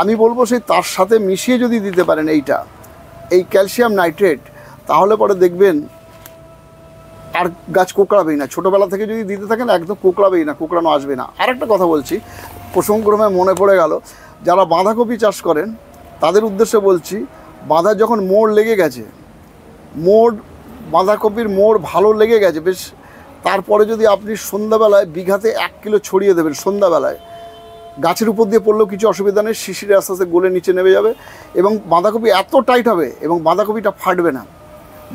আমি বলবো সেই তার সাথে মিশিয়ে যদি দিতে পারেন এই ক্যালসিয়াম নাইট্রেট, তাহলে পরে দেখবেন আর গাছ কোঁকড়াবেই না। ছোটোবেলা থেকে যদি দিতে থাকেন একদম কোঁকড়াবেই না, কোঁকড়ানো আসবে না। আরেকটা কথা বলছি, প্রসঙ্গক্রমে মনে পড়ে গেল, যারা বাঁধাকপি চাষ করেন তাদের উদ্দেশ্যে বলছি, বাঁধার যখন মোড় লেগে গেছে, বাঁধাকপির মোড় ভালো লেগে গেছে বেশ, তারপরে যদি আপনি সন্ধ্যাবেলায় বিঘাতে 1 কিলো ছড়িয়ে দেবেন সন্ধ্যাবেলায়, গাছের উপর দিয়ে পড়লেও কিছু অসুবিধা নেই, শিশিরে আস্তে আস্তে গলে নিচে নেমে যাবে। এবং বাঁধাকপি এত টাইট হবে এবং বাঁধাকপিটা ফাটবে না।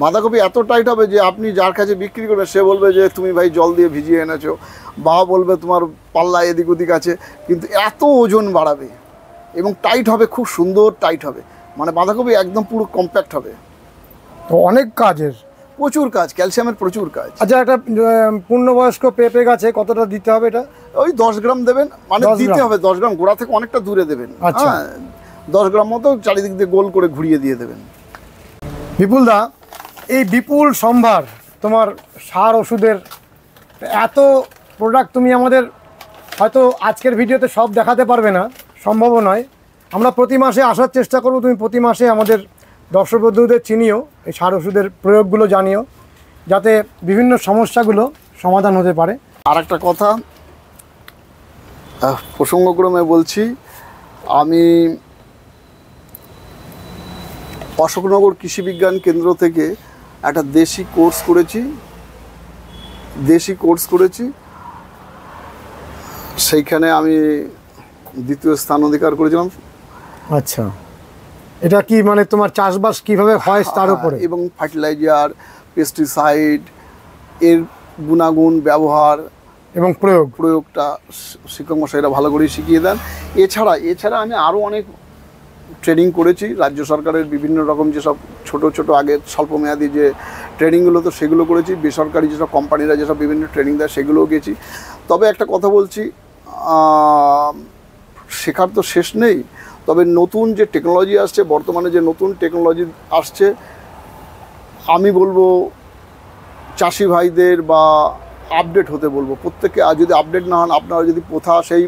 বাঁধাকপি এত টাইট হবে যে আপনি যার কাছে বিক্রি করবেন সে বলবে যে তুমি ভাই জল দিয়ে ভিজিয়ে এনেছো, বা বলবে তোমার পাল্লা এদিক ওদিক আছে, কিন্তু এত ওজন বাড়াবে এবং টাইট হবে, খুব সুন্দর টাইট হবে। মানে বাঁধাকপি একদম পুরো কম্প্যাক্ট হবে। তো অনেক কাজের, প্রচুর কাজ, ক্যালসিয়ামের প্রচুর কাজ। আচ্ছা, একটা পূর্ণবয়স্ক পেঁপে গাছে কতটা দিতে হবে এটা? ওই 10 গ্রাম দেবেন, মানে 10 দিতে গ্রাম? হবে 10 গ্রাম, গোড়া থেকে অনেকটা দূরে দেবেন। আচ্ছা। হ্যাঁ, 10 গ্রাম মতো চারিদিক দিয়ে গোল করে ঘুরিয়ে দিয়ে দেবেন। বিপুল দা, এই বিপুল সম্ভার তোমার সার ওষুধের, এত প্রোডাক্ট তুমি আমাদের হয়তো আজকের ভিডিওতে সব দেখাতে পারবে না, সম্ভব নয়। আমরা প্রতি মাসে আসার চেষ্টা করব, তুমি প্রতি মাসে আমাদের দর্শক বন্ধুদের চিনিও, এই সার ওষুধের প্রয়োগগুলো জানিও, যাতে বিভিন্ন সমস্যাগুলো সমাধান হতে পারে। আর একটা কথা প্রসঙ্গক্রমে বলছি, আমি অশোকনগর কৃষি বিজ্ঞান কেন্দ্র থেকে একটা দেশি কোর্স করেছি। সেইখানে আমি 2য় স্থান অধিকার করেছিলাম। আচ্ছা, এটা কি মানে তোমার চাষবাস কিভাবে হয় তার উপরে? এবং ফার্টিলাইজার, পেস্টিসাইড এর গুণাগুণ, ব্যবহার এবং প্রয়োগটা শিক্ষক মশাইরা ভালো করে শিখিয়ে দেন। এছাড়া আমি আরও অনেক ট্রেনিং করেছি রাজ্য সরকারের বিভিন্ন রকম, যেসব ছোট আগে স্বল্পমেয়াদী যে ট্রেনিংগুলো, তো সেগুলো করেছি। বেসরকারি যেসব কোম্পানিরা যেসব বিভিন্ন ট্রেনিং দেয় সেগুলোও গেছি। তবে একটা কথা বলছি, শেখার তো শেষ নেই। তবে নতুন যে টেকনোলজি আসছে, বর্তমানে যে নতুন টেকনোলজি আসছে, আমি বলবো চাষি ভাইদের বা আপডেট হতে বলবো। প্রত্যেকে আর যদি আপডেট না হন, আপনারা যদি প্রথা সেই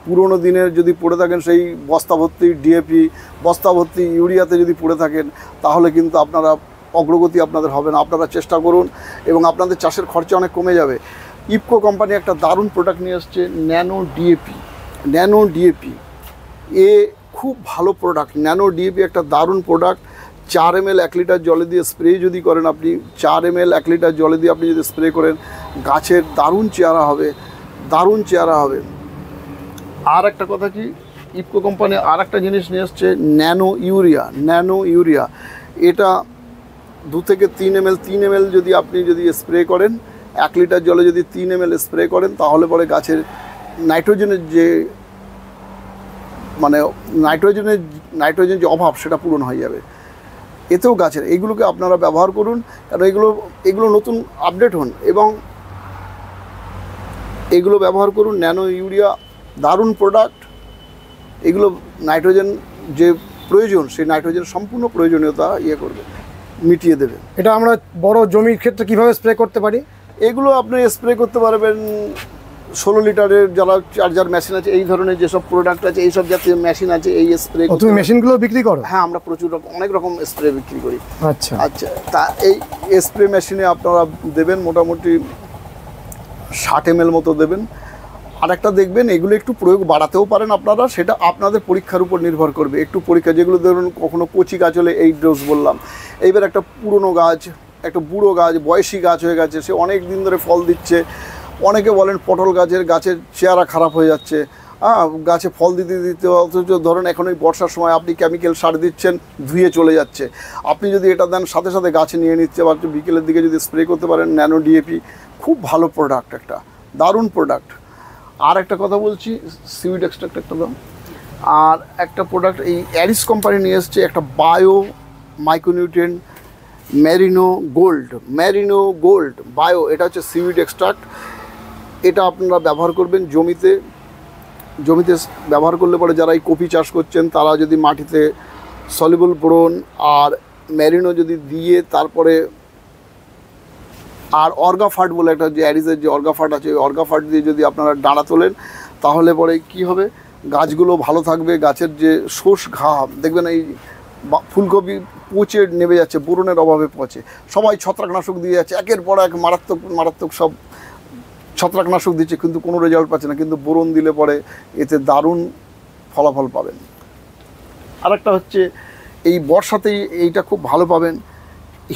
পুরনো দিনের যদি পড়ে থাকেন, সেই বস্তা ভর্তি ডিএপি, বস্তা ভর্তি ইউরিয়াতে যদি পড়ে থাকেন, তাহলে কিন্তু আপনারা অগ্রগতি আপনাদের হবে না। আপনারা চেষ্টা করুন এবং আপনাদের চাষের খরচা অনেক কমে যাবে। ইফকো কোম্পানি একটা দারুণ প্রোডাক্ট নিয়ে এসছে, ন্যানো ডিএপি। এ খুব ভালো প্রোডাক্ট। ন্যানো ডিএপি একটা দারুণ প্রোডাক্ট। 4 ml 1 লিটার জলে দিয়ে স্প্রে যদি করেন আপনি, 4 ml 1 লিটার জলে দিয়ে আপনি যদি স্প্রে করেন, গাছের দারুণ চেহারা হবে। আর একটা কথা কি, ইফকো কোম্পানি আর একটা জিনিস নিয়ে এসছে, ন্যানো ইউরিয়া। এটা 2 থেকে 3 ml যদি আপনি স্প্রে করেন, 1 লিটার জলে যদি 3 ml স্প্রে করেন, তাহলে পরে গাছের নাইট্রোজেনের যে মানে নাইট্রোজেন যে অভাব, সেটা পূরণ হয়ে যাবে। এতেও গাছের, এইগুলোকে আপনারা ব্যবহার করুন, কারণ এগুলো নতুন আপডেট হন এবং এগুলো ব্যবহার করুন। ন্যানো ইউরিয়া দারুণ প্রোডাক্ট। এগুলো নাইট্রোজেন যে প্রয়োজন, সেই নাইট্রোজেন সম্পূর্ণ প্রয়োজনীয়তা মিটিয়ে দেবে। এটা আমরা বড় জমির ক্ষেত্রে কিভাবে স্প্রে করতে পারি? এগুলো আপনি স্প্রে করতে পারবেন 16 লিটারের যারা চার্জার মেশিন আছে, এই ধরনের যেসব প্রোডাক্ট আছে, এইসব জাতীয় মেশিন আছে, এই স্প্রে। তুমি মেশিনগুলো বিক্রি করো? হ্যাঁ, আমরা অনেক রকম স্প্রে বিক্রি করি। আচ্ছা, তা এই স্প্রে মেশিনে আপনারা দেবেন মোটামুটি 60 ml মতো দেবেন। আর একটা দেখবেন, এগুলো একটু প্রয়োগ বাড়াতেও পারেন আপনারা, সেটা আপনাদের পরীক্ষার উপর নির্ভর করবে। একটু পরীক্ষা, যেগুলো ধরুন কখনো কচি গাছ হলে এই ডোজ বললাম। এইবার একটা পুরনো গাছ, একটা বুড়ো গাছ, বয়সী গাছ হয়ে গেছে, সে অনেক দিন ধরে ফল দিচ্ছে। অনেকে বলেন পটল গাছের চেহারা খারাপ হয়ে যাচ্ছে, গাছে ফল দিতে অথচ ধরেন এখন ওই বর্ষার সময় আপনি কেমিক্যাল সার দিচ্ছেন, ধুয়ে চলে যাচ্ছে। আপনি যদি এটা দেন, সাথে সাথে গাছে নিয়ে নিচ্ছে, বা বিকেলের দিকে যদি স্প্রে করতে পারেন, ন্যানো ডিএপি খুব ভালো প্রোডাক্ট, একটা দারুণ প্রোডাক্ট। আর একটা কথা বলছি, সিউইড এক্সট্রাক্ট একটা দাম। আর একটা প্রোডাক্ট এই অ্যারিস কোম্পানি নিয়ে এসছে, একটা bio micronutrient Mariano gold bio. এটা হচ্ছে সিউইড এক্সট্রাক্ট। এটা আপনারা ব্যবহার করবেন জমিতে ব্যবহার করলে পরে যারা এই কপি চাষ করছেন, তারা যদি মাটিতে সলিবল বোরন আর ম্যারিনো যদি দিয়ে, তারপরে আর অর্গাফাট বলে একটা, যে অ্যারিসের যে অর্গাফাট আছে, ওই অর্গাফাট দিয়ে যদি আপনারা ডাঁড়া তোলেন, তাহলে পরে কি হবে, গাছগুলো ভালো থাকবে। গাছের যে শোষ ঘাম দেখবেন, এই ফুলকপি পচে নেমে যাচ্ছে, বোরনের অভাবে পচে, সবাই ছত্রাকনাশক দিয়ে যাচ্ছে, একের পর এক মারাত্মক সব ছত্রাকনাশক দিচ্ছে, কিন্তু কোনো রেজাল্ট পাচ্ছে না। কিন্তু বোরন দিলে পরে এতে দারুণ ফলাফল পাবেন। আরেকটা হচ্ছে, এই বর্ষাতেই এইটা খুব ভালো পাবেন,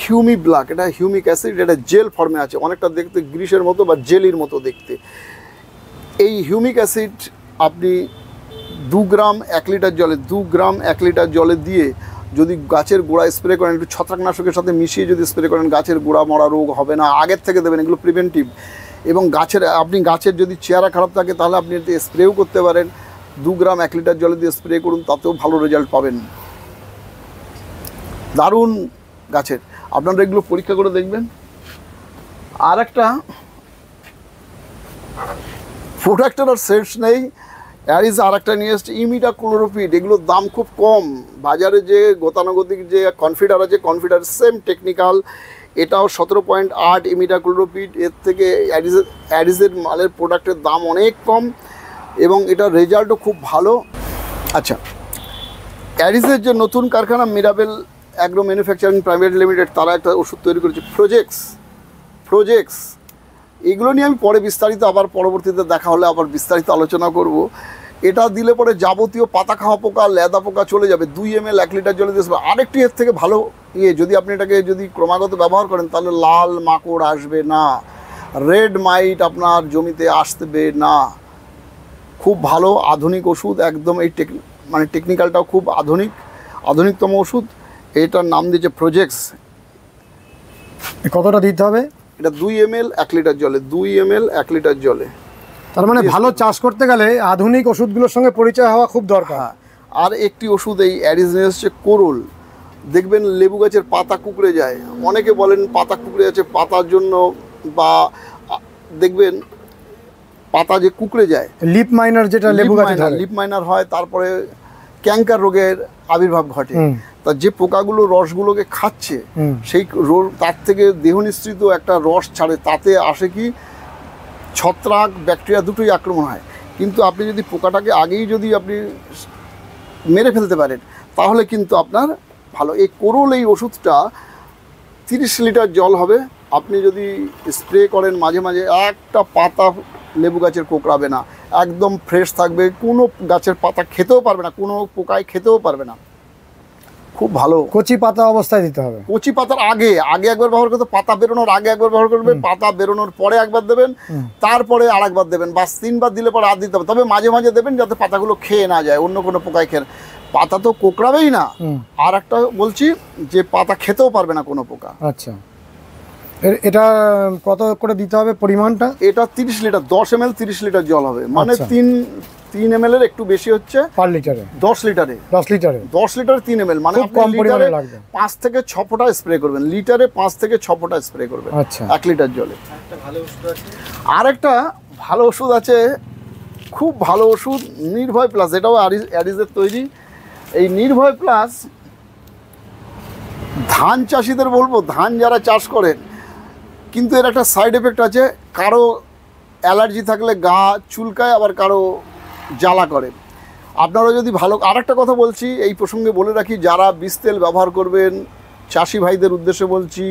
হিউমি ব্ল্যাক, এটা হিউমিক অ্যাসিড, এটা জেল ফর্মে আছে, অনেকটা দেখতে গ্রিসের মতো বা জেলির মতো দেখতে। এই হিউমিক অ্যাসিড আপনি 2 গ্রাম 1 লিটার জলে 2 গ্রাম 1 লিটার জলে দিয়ে যদি গাছের গোড়ায় স্প্রে করেন, একটু ছত্রাকনাশকের সাথে মিশিয়ে যদি স্প্রে করেন, গাছের গোড়া মরা রোগ হবে না। আগের থেকে দেবেন, এগুলো প্রিভেন্টিভ। এবং গাছের যদি চেহারা খারাপ থাকে তাহলে আপনি এতে স্প্রেও করতে পারেন। 2 গ্রাম 1 লিটার জলে দিয়ে স্প্রে করুন, তাতেও ভালো রেজাল্ট পাবেন। দারুণ গাছের, আপনারা এগুলো পরীক্ষা করে দেখবেন। আর একটা প্রোডাক্টের আর সেটস নেই, অ্যারিজ আর একটা নিয়ে এসছে ইমিডাক্লোরোপিড। এগুলোর দাম খুব কম, বাজারে যে গতানুগতিক যে কনফিডার আছে, কনফিডার সেম টেকনিক্যাল, এটাও 17.8 ইমিডাক্লোরোপিড। এর থেকে অ্যারিজের মালের প্রোডাক্টের দাম অনেক কম এবং এটার রেজাল্টও খুব ভালো। আচ্ছা, অ্যারিজের যে নতুন কারখানা Mirabel agro manufacturing private limited, তারা একটা ওষুধ তৈরি করেছে প্রোজেক্স। এগুলো নিয়ে আমি পরে বিস্তারিত আবার পরবর্তীতে দেখা হলে আবার বিস্তারিত আলোচনা করব। এটা দিলে পরে যাবতীয় পাতা খাওয়া পোকা, লেদা পোকা চলে যাবে। 2 ml 1 লিটার জলে দিয়ে আরেকটি এর থেকে ভালো যদি আপনি এটাকে যদি ক্রমাগত ব্যবহার করেন তাহলে লাল মাকড় আসবে না, রেড মাইট আপনার জমিতে আসবে না। খুব ভালো আধুনিক ওষুধ একদম। এই টেকনিক্যালটাও খুব আধুনিকতম ওষুধ। এটার নাম দিয়েছে প্রোজেক্স। কতটা দিতে হবে? এটা 2 ml 1 লিটার জলে, 2 ml 1 লিটার জলে। তার মানে ভালো চাষ করতে গেলে আধুনিক ওষুধগুলোর সঙ্গে পরিচয় হওয়া খুব দরকার। আর একটি ওষুধ এই অ্যারিজনেস হচ্ছে কোরল। দেখবেন লেবু গাছের পাতা কুকড়ে যায়, অনেকে বলেন পাতা কুকড়ে যাচ্ছে, পাতার জন্য বা দেখবেন পাতা যে কুকড়ে যায়, লিপ মাইনার, যেটা লেবু গাছে লিপ মাইনার হয়, তারপরে ক্যাঙ্কার রোগের আবির্ভাব ঘটে। তা যে পোকাগুলো রসগুলোকে খাচ্ছে সেই তার থেকে দেহ নিঃসৃত একটা রস ছাড়ে, তাতে আসে কি ছত্রাক ব্যাকটেরিয়া দুটোই আক্রমণ হয়। কিন্তু আপনি যদি পোকাটাকে আগেই যদি আপনি মেরে ফেলতে পারেন তাহলে কিন্তু আপনার ভালো। এই কোরল এই ওষুধটা 30 লিটার জল হবে, আপনি যদি স্প্রে করেন মাঝে মাঝে, একটা পাতা লেবু গাছের কোঁকড়াবে না, একদম ফ্রেশ থাকবে। কোনো গাছের পাতা খেতেও পারবে না, কোনো পোকায় খেতেও পারবে না। খুব ভালো। কচি পাতা অবস্থায় দিতে হবে। কচি পাতার আগে একবার ব্যবহার করতে, পাতা বেরোনোর আগে একবার ব্যবহার করবেন, পাতা বেরোনোর পরে একবার দেবেন, তারপরে আরেকবার দেবেন, বাস 3 বার দিলে পরে আর দিতে হবে। তবে মাঝে মাঝে দেবেন যাতে পাতাগুলো খেয়ে না যায়, অন্য কোনো পোকায় খেয়ে। পাতা তো কোঁকড়াবেই না। আর একটা বলছি যে পাতা খেতেও পারবে না কোনো পোকা। আচ্ছা, এটা কত করে দিতে হবে পরিমাণটা? এটা 30 লিটার, 10 ml 30 লিটার জল হবে, মানে 3 ml এর একটু বেশি হচ্ছে পার লিটারে। 10 লিটারে 3 ml, মানে খুব কম পরিমাণে লাগবে। 5 থেকে 6 ফোঁটা স্প্রে করবেন, লিটারে 5 থেকে 6 ফোঁটা স্প্রে করবেন। আচ্ছা, 1 লিটার জলে। আর একটা ভালো ওষুধ আছে, খুব ভালো ওষুধ, নির্ভয় প্লাস। এটাও অ্যারিজের তৈরি। এই নির্ভয় প্লাস ধান চাষিদের বলবো, ধান যারা চাষ করেন, কিন্তু এর একটা সাইড এফেক্ট আছে। কারো অ্যালার্জি থাকলে গা চুলকায়, আবার কারো জ্বালা করে। আপনারা যদি ভালো, আর একটা কথা বলছি এই প্রসঙ্গে বলে রাখি, যারা বীজ তেল ব্যবহার করবেন, চাষি ভাইদের উদ্দেশ্যে বলছি,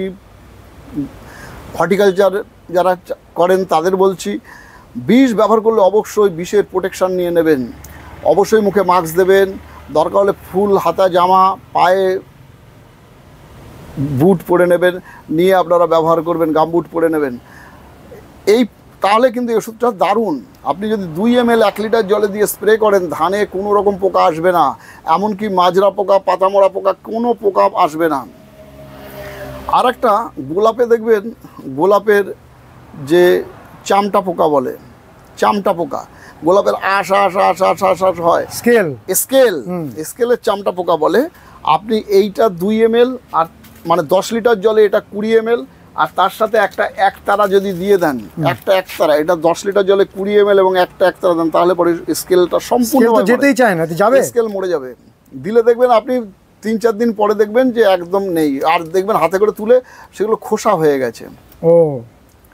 হর্টিকালচার যারা করেন তাদের বলছি, বিষ ব্যবহার করলে অবশ্যই বিষের প্রোটেকশান নিয়ে নেবেন। অবশ্যই মুখে মাস্ক দেবেন, দরকার হলে ফুল হাতা জামা, পায়ে বুট পরে নেবেন, নিয়ে আপনারা ব্যবহার করবেন, গামবুট পরে নেবেন। তাহলে কিন্তু এই ওষুধটা দারুণ। আপনি যদি 2 ml 1 লিটার জলে দিয়ে স্প্রে করেন, ধানে কোনো রকম পোকা আসবে না, এমনকি মাজরা পোকা, পাতামরা পোকা, কোনো পোকা আসবে না। আর একটা গোলাপে দেখবেন, গোলাপের যে চামটা পোকা বলে, চামটা পোকা, গোলাপের আশ হয়, স্কেলের চামটা পোকা বলে। আপনি এইটা 2 ml আর মানে 10 লিটার জলে এটা 20 ml, আর তার সাথে একটা একতারা যদি দিয়ে দেন, একটা একতারা, এটা 10 লিটার জলে 20 ml এবং একটা একতারা দেন, তাহলে পরে স্কেলটা সম্পূর্ণ যেতেই চায় না, যাবে, স্কেল মরে যাবে। দিলে দেখবেন আপনি 3-4 দিন পরে দেখবেন যে একদম নেই, আর দেখবেন হাতে করে তুলে সেগুলো খোসা হয়ে গেছে। ও,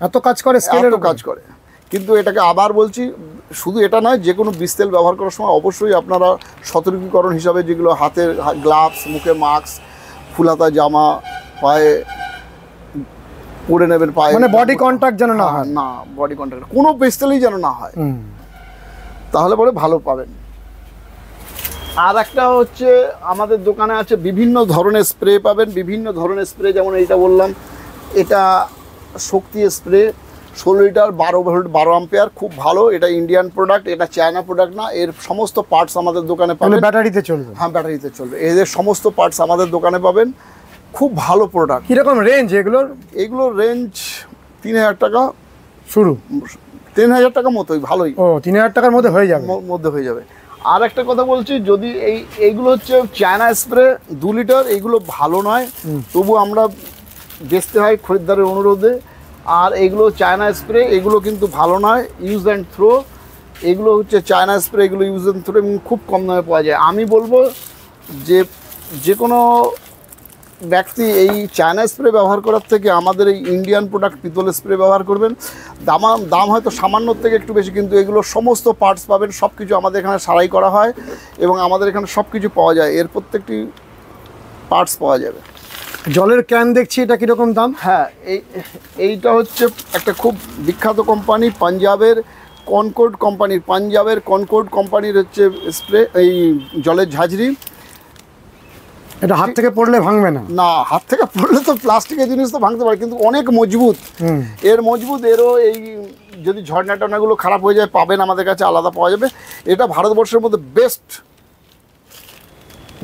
এত কাজ করে, স্কেলের কাজ করে। কিন্তু এটাকে আবার বলছি, শুধু এটা নয়, যে কোনো বীজ তেল ব্যবহার করার সময় অবশ্যই আপনারা সতর্কীকরণ হিসাবে যেগুলো হাতের গ্লাভস, মুখে মাস্ক, ফুলাতা জামা পায়ে পরে নেবেন, পায়ে মানে বডি কন্ট্যাক্ট যেন না হয়, না বডি কন্ট্যাক্ট কোনো বীজ তেলই যেন না হয়, তাহলে পরে ভালো পাবেন। আর একটা হচ্ছে আমাদের দোকানে আছে বিভিন্ন ধরনের স্প্রে পাবেন, বিভিন্ন ধরনের স্প্রে, যেমন এইটা বললাম, এটা শক্তি স্প্রে 16 লিটার 12 ভোল্ট 12 অ্যাম্পিয়ার, খুব ভালো। এটা ইন্ডিয়ান প্রোডাক্ট, এটা চায়না প্রোডাক্ট না। এর সমস্ত পার্টস আমাদের দোকানে পাবেন। ব্যাটারিতে চলবে? হ্যাঁ, ব্যাটারিতে চলবে। এদের সমস্ত পার্টস আমাদের দোকানে পাবেন। খুব ভালো প্রোডাক্ট। কীরকম রেঞ্জ এগুলোর? এগুলোর রেঞ্জ 3000 টাকা শুরু। 3000 টাকা মতোই, ভালোই। ও, 3000 টাকার মধ্যে হয়ে যাবে? মধ্যে হয়ে যাবে। আর একটা কথা বলছি, যদি এইগুলো হচ্ছে চায়না স্প্রে 2 লিটার, এইগুলো ভালো নয়, তবু আমরা বেচতে হয় খরিদ্দারের অনুরোধে। আর এগুলো চায়না স্প্রে, এগুলো কিন্তু ভালো নয়, ইউজ অ্যান্ড থ্রো। এগুলো হচ্ছে চায়না স্প্রে, এগুলো ইউজ অ্যান্ড থ্রো এবং খুব কম দামে পাওয়া যায়। আমি বলবো যে কোনো ব্যক্তি এই চায়না স্প্রে ব্যবহার করার থেকে আমাদের এই ইন্ডিয়ান প্রোডাক্ট পিতল স্প্রে ব্যবহার করবেন। দাম হয়তো সামান্য থেকে একটু বেশি, কিন্তু এগুলো সমস্ত পার্টস পাবেন। সব কিছু আমাদের এখানে সারাই করা হয় এবং আমাদের এখানে সব কিছু পাওয়া যায়, এর প্রত্যেকটি পার্টস পাওয়া যাবে। জলের ক্যান দেখছি, এটা কীরকম দাম? হ্যাঁ, এইটা হচ্ছে একটা খুব বিখ্যাত কোম্পানি, পাঞ্জাবের কনকর্ড কোম্পানির হচ্ছে স্প্রে, এই জলের ঝাঁঝরি। এটা হাত থেকে পড়লে ভাঙবে না? না, হাত থেকে পড়লে তো প্লাস্টিকের জিনিস তো ভাঙতে পারে, কিন্তু অনেক মজবুত। এরও এই যদি ঝর্ণা টর্নাগুলো খারাপ হয়ে যায়, পাবেন আমাদের কাছে, আলাদা পাওয়া যাবে। এটা ভারতবর্ষের মধ্যে বেস্ট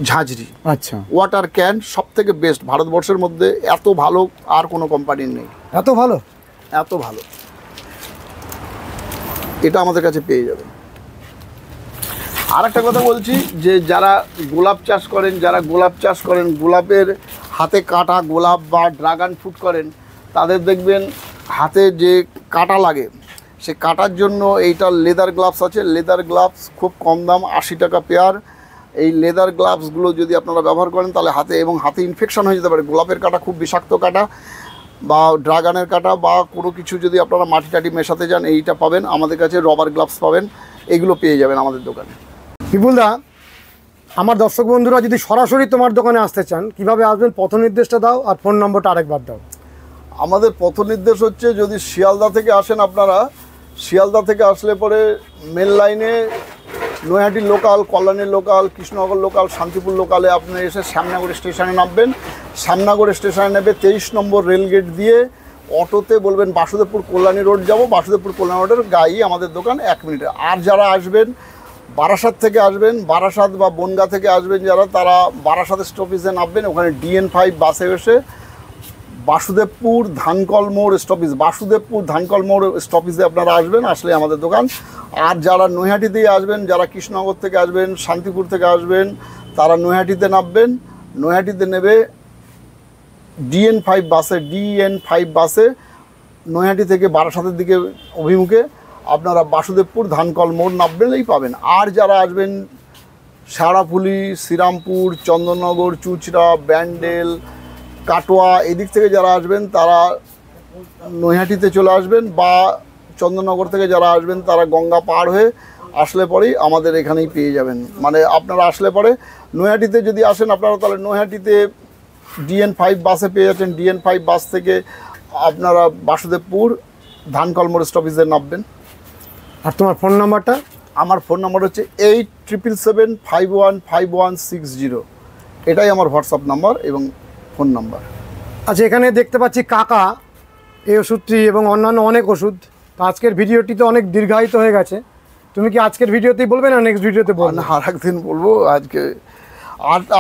ঝাঁঝরি। আচ্ছা, ওয়াটার ক্যান সব থেকে বেস্ট ভারতবর্ষের মধ্যে। এত ভালো আর কোনো কোম্পানির নেই। এত ভালো? এত ভালো। এটা আমাদের কাছে পেয়ে যাবেন। আর একটা কথা বলছি, যে যারা গোলাপ চাষ করেন, গোলাপের হাতে কাটা গোলাপ বা ড্রাগন ফ্রুট করেন, তাদের দেখবেন হাতে যে কাটা লাগে, সে কাটার জন্য এইটা লেদার গ্লাভস আছে। লেদার গ্লাভস খুব কম দাম, 80 টাকা পেয়ার। এই লেদার গ্লাভসগুলো যদি আপনারা ব্যবহার করেন, তাহলে হাতে ইনফেকশন হয়ে যেতে পারে। গোলাপের কাটা খুব বিষাক্ত কাটা, বা ড্রাগনের কাটা, বা কোনো কিছু যদি আপনারা মাটি টাটি মেশাতে যান, এইটা পাবেন আমাদের কাছে। রবার গ্লাভস পাবেন, এগুলো পেয়ে যাবেন আমাদের দোকানে। বিপুলদা, আমার দর্শক বন্ধুরা যদি সরাসরি তোমার দোকানে আসতে চান, কিভাবে আসবেন? পথ নির্দেশটা দাও, আর ফোন নম্বরটা আরেকবার দাও। আমাদের পথ নির্দেশ হচ্ছে, যদি শিয়ালদা থেকে আসেন আপনারা, শিয়ালদা থেকে আসলে পরে মেন লাইনে Naihati local, Kalyani local, Krishnanagar local, Shantipur লোকালে আপনি এসে শ্যামনগর স্টেশনে নামবেন। শ্যামনগর স্টেশনে নেবে 23 নম্বর রেলগেট দিয়ে অটোতে বলবেন বাসুদেবপুর কল্যাণী রোড যাব, বাসুদেবপুর কল্যাণী রোডের গায়েই আমাদের দোকান, 1 মিনিটে। আর যারা আসবেন বারাসাত থেকে আসবেন, বারাসাত বা বনগাঁ থেকে আসবেন যারা, তারা বারাসাত স্টপেজে নামবেন। ওখানে DN5 বাসে এসে বাসুদেবপুর ধানকল মোড় স্টপেজে আপনারা আসবেন, আসলে আমাদের দোকান। আর যারা নৈহাটি দিয়ে আসবেন, যারা কৃষ্ণনগর থেকে আসবেন, শান্তিপুর থেকে আসবেন, তারা নৈহাটিতে নামবেন। নৈহাটিতে নেবে DN5 বাসে নৈহাটি থেকে বারাসাতের দিকে অভিমুখে আপনারা বাসুদেবপুর ধানকল মোড় নামবেনই পাবেন। আর যারা আসবেন শেওড়াফুলি, শ্রীরামপুর, চন্দননগর, চুঁচড়া, ব্যান্ডেল, কাটোয়া, এদিক থেকে যারা আসবেন তারা নৈহাটিতে চলে আসবেন, বা চন্দননগর থেকে যারা আসবেন তারা গঙ্গা পার হয়ে আসলে পরেই আমাদের এখানেই পেয়ে যাবেন। মানে আপনারা আসলে পরে নৈহাটিতে যদি আসেন আপনারা, তাহলে নৈহাটিতে DN5 বাসে পেয়ে যাচ্ছেন। DN5 বাস থেকে আপনারা বাসুদেবপুর ধানকল মোড় স্টপেজে নামবেন। আর তোমার ফোন নাম্বারটা? আমার ফোন নাম্বার হচ্ছে 8777515160। এটাই আমার হোয়াটসঅ্যাপ নাম্বার এবং ফোন নাম্বার। আচ্ছা, এখানে দেখতে পাচ্ছি কাকা এই ওষুধটি এবং অন্যান্য অনেক ওষুধ। তো আজকের ভিডিওটি তো অনেক দীর্ঘায়িত হয়ে গেছে, তুমি কি আজকের ভিডিওতেই বলবে না নেক্সট ভিডিওতে বলবে? না, আর একদিন বলবো। আজকে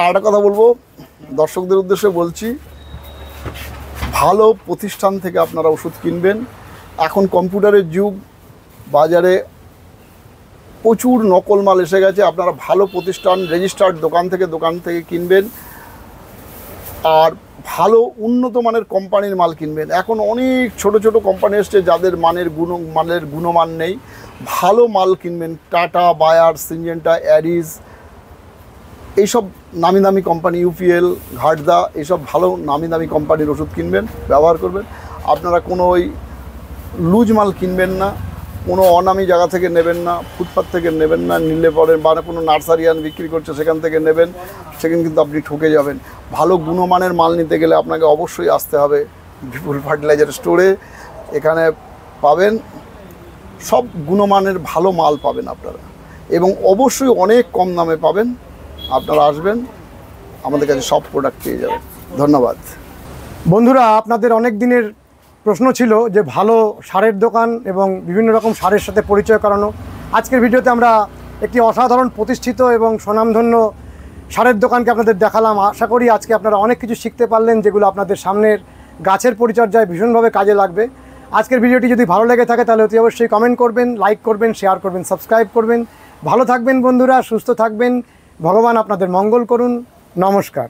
একটা কথা বলবো, দর্শকদের উদ্দেশ্যে বলছি, ভালো প্রতিষ্ঠান থেকে আপনারা ওষুধ কিনবেন। এখন কম্পিউটারের যুগ, বাজারে প্রচুর নকল মাল এসে গেছে। আপনারা ভালো প্রতিষ্ঠান, রেজিস্টার্ড দোকান থেকে কিনবেন, আর ভালো উন্নত মানের কোম্পানির মাল কিনবেন। এখন অনেক ছোট ছোট কোম্পানি এসছে যাদের মানের গুণমান নেই। ভালো মাল কিনবেন, টাটা, বায়ার, সিনজেন্টা, অ্যারিস, এইসব নামি দামি কোম্পানি, UPL, ঘাটদা, এইসব ভালো নামি দামি কোম্পানির ওষুধ কিনবেন, ব্যবহার করবেন। আপনারা কোনো ওই লুজ মাল কিনবেন না, কোনো অনামি জায়গা থেকে নেবেন না, ফুটপাথ থেকে নেবেন না। নিলে পরে বা কোনো নার্সারিয়ান বিক্রি করছে সেখান থেকে নেবেন, সেখানে কিন্তু আপনি ঠকে যাবেন। ভালো গুণমানের মাল নিতে গেলে আপনাকে অবশ্যই আসতে হবে বিপুল ফার্টিলাইজার স্টোরে। এখানে পাবেন সব গুণমানের ভালো মাল পাবেন আপনারা, এবং অবশ্যই অনেক কম দামে পাবেন। আপনারা আসবেন, আমাদের কাছে সব প্রোডাক্ট পেয়ে যাবেন। ধন্যবাদ। বন্ধুরা, আপনাদের অনেক দিনের প্রশ্ন ছিল যে ভালো সারের দোকান এবং বিভিন্ন রকম সারের সাথে পরিচয় করানো। আজকের ভিডিওতে আমরা একটি অসাধারণ প্রতিষ্ঠিত এবং স্বনামধন্য সারের দোকানকে আপনাদের দেখালাম। আশা করি আজকে আপনারা অনেক কিছু শিখতে পারলেন, যেগুলো আপনাদের সামনের গাছের পরিচর্যায় ভীষণভাবে কাজে লাগবে। আজকের ভিডিওটি যদি ভালো লেগে থাকে তাহলে অতি অবশ্যই কমেন্ট করবেন, লাইক করবেন, শেয়ার করবেন, সাবস্ক্রাইব করবেন। ভালো থাকবেন বন্ধুরা, সুস্থ থাকবেন, ভগবান আপনাদের মঙ্গল করুন। নমস্কার।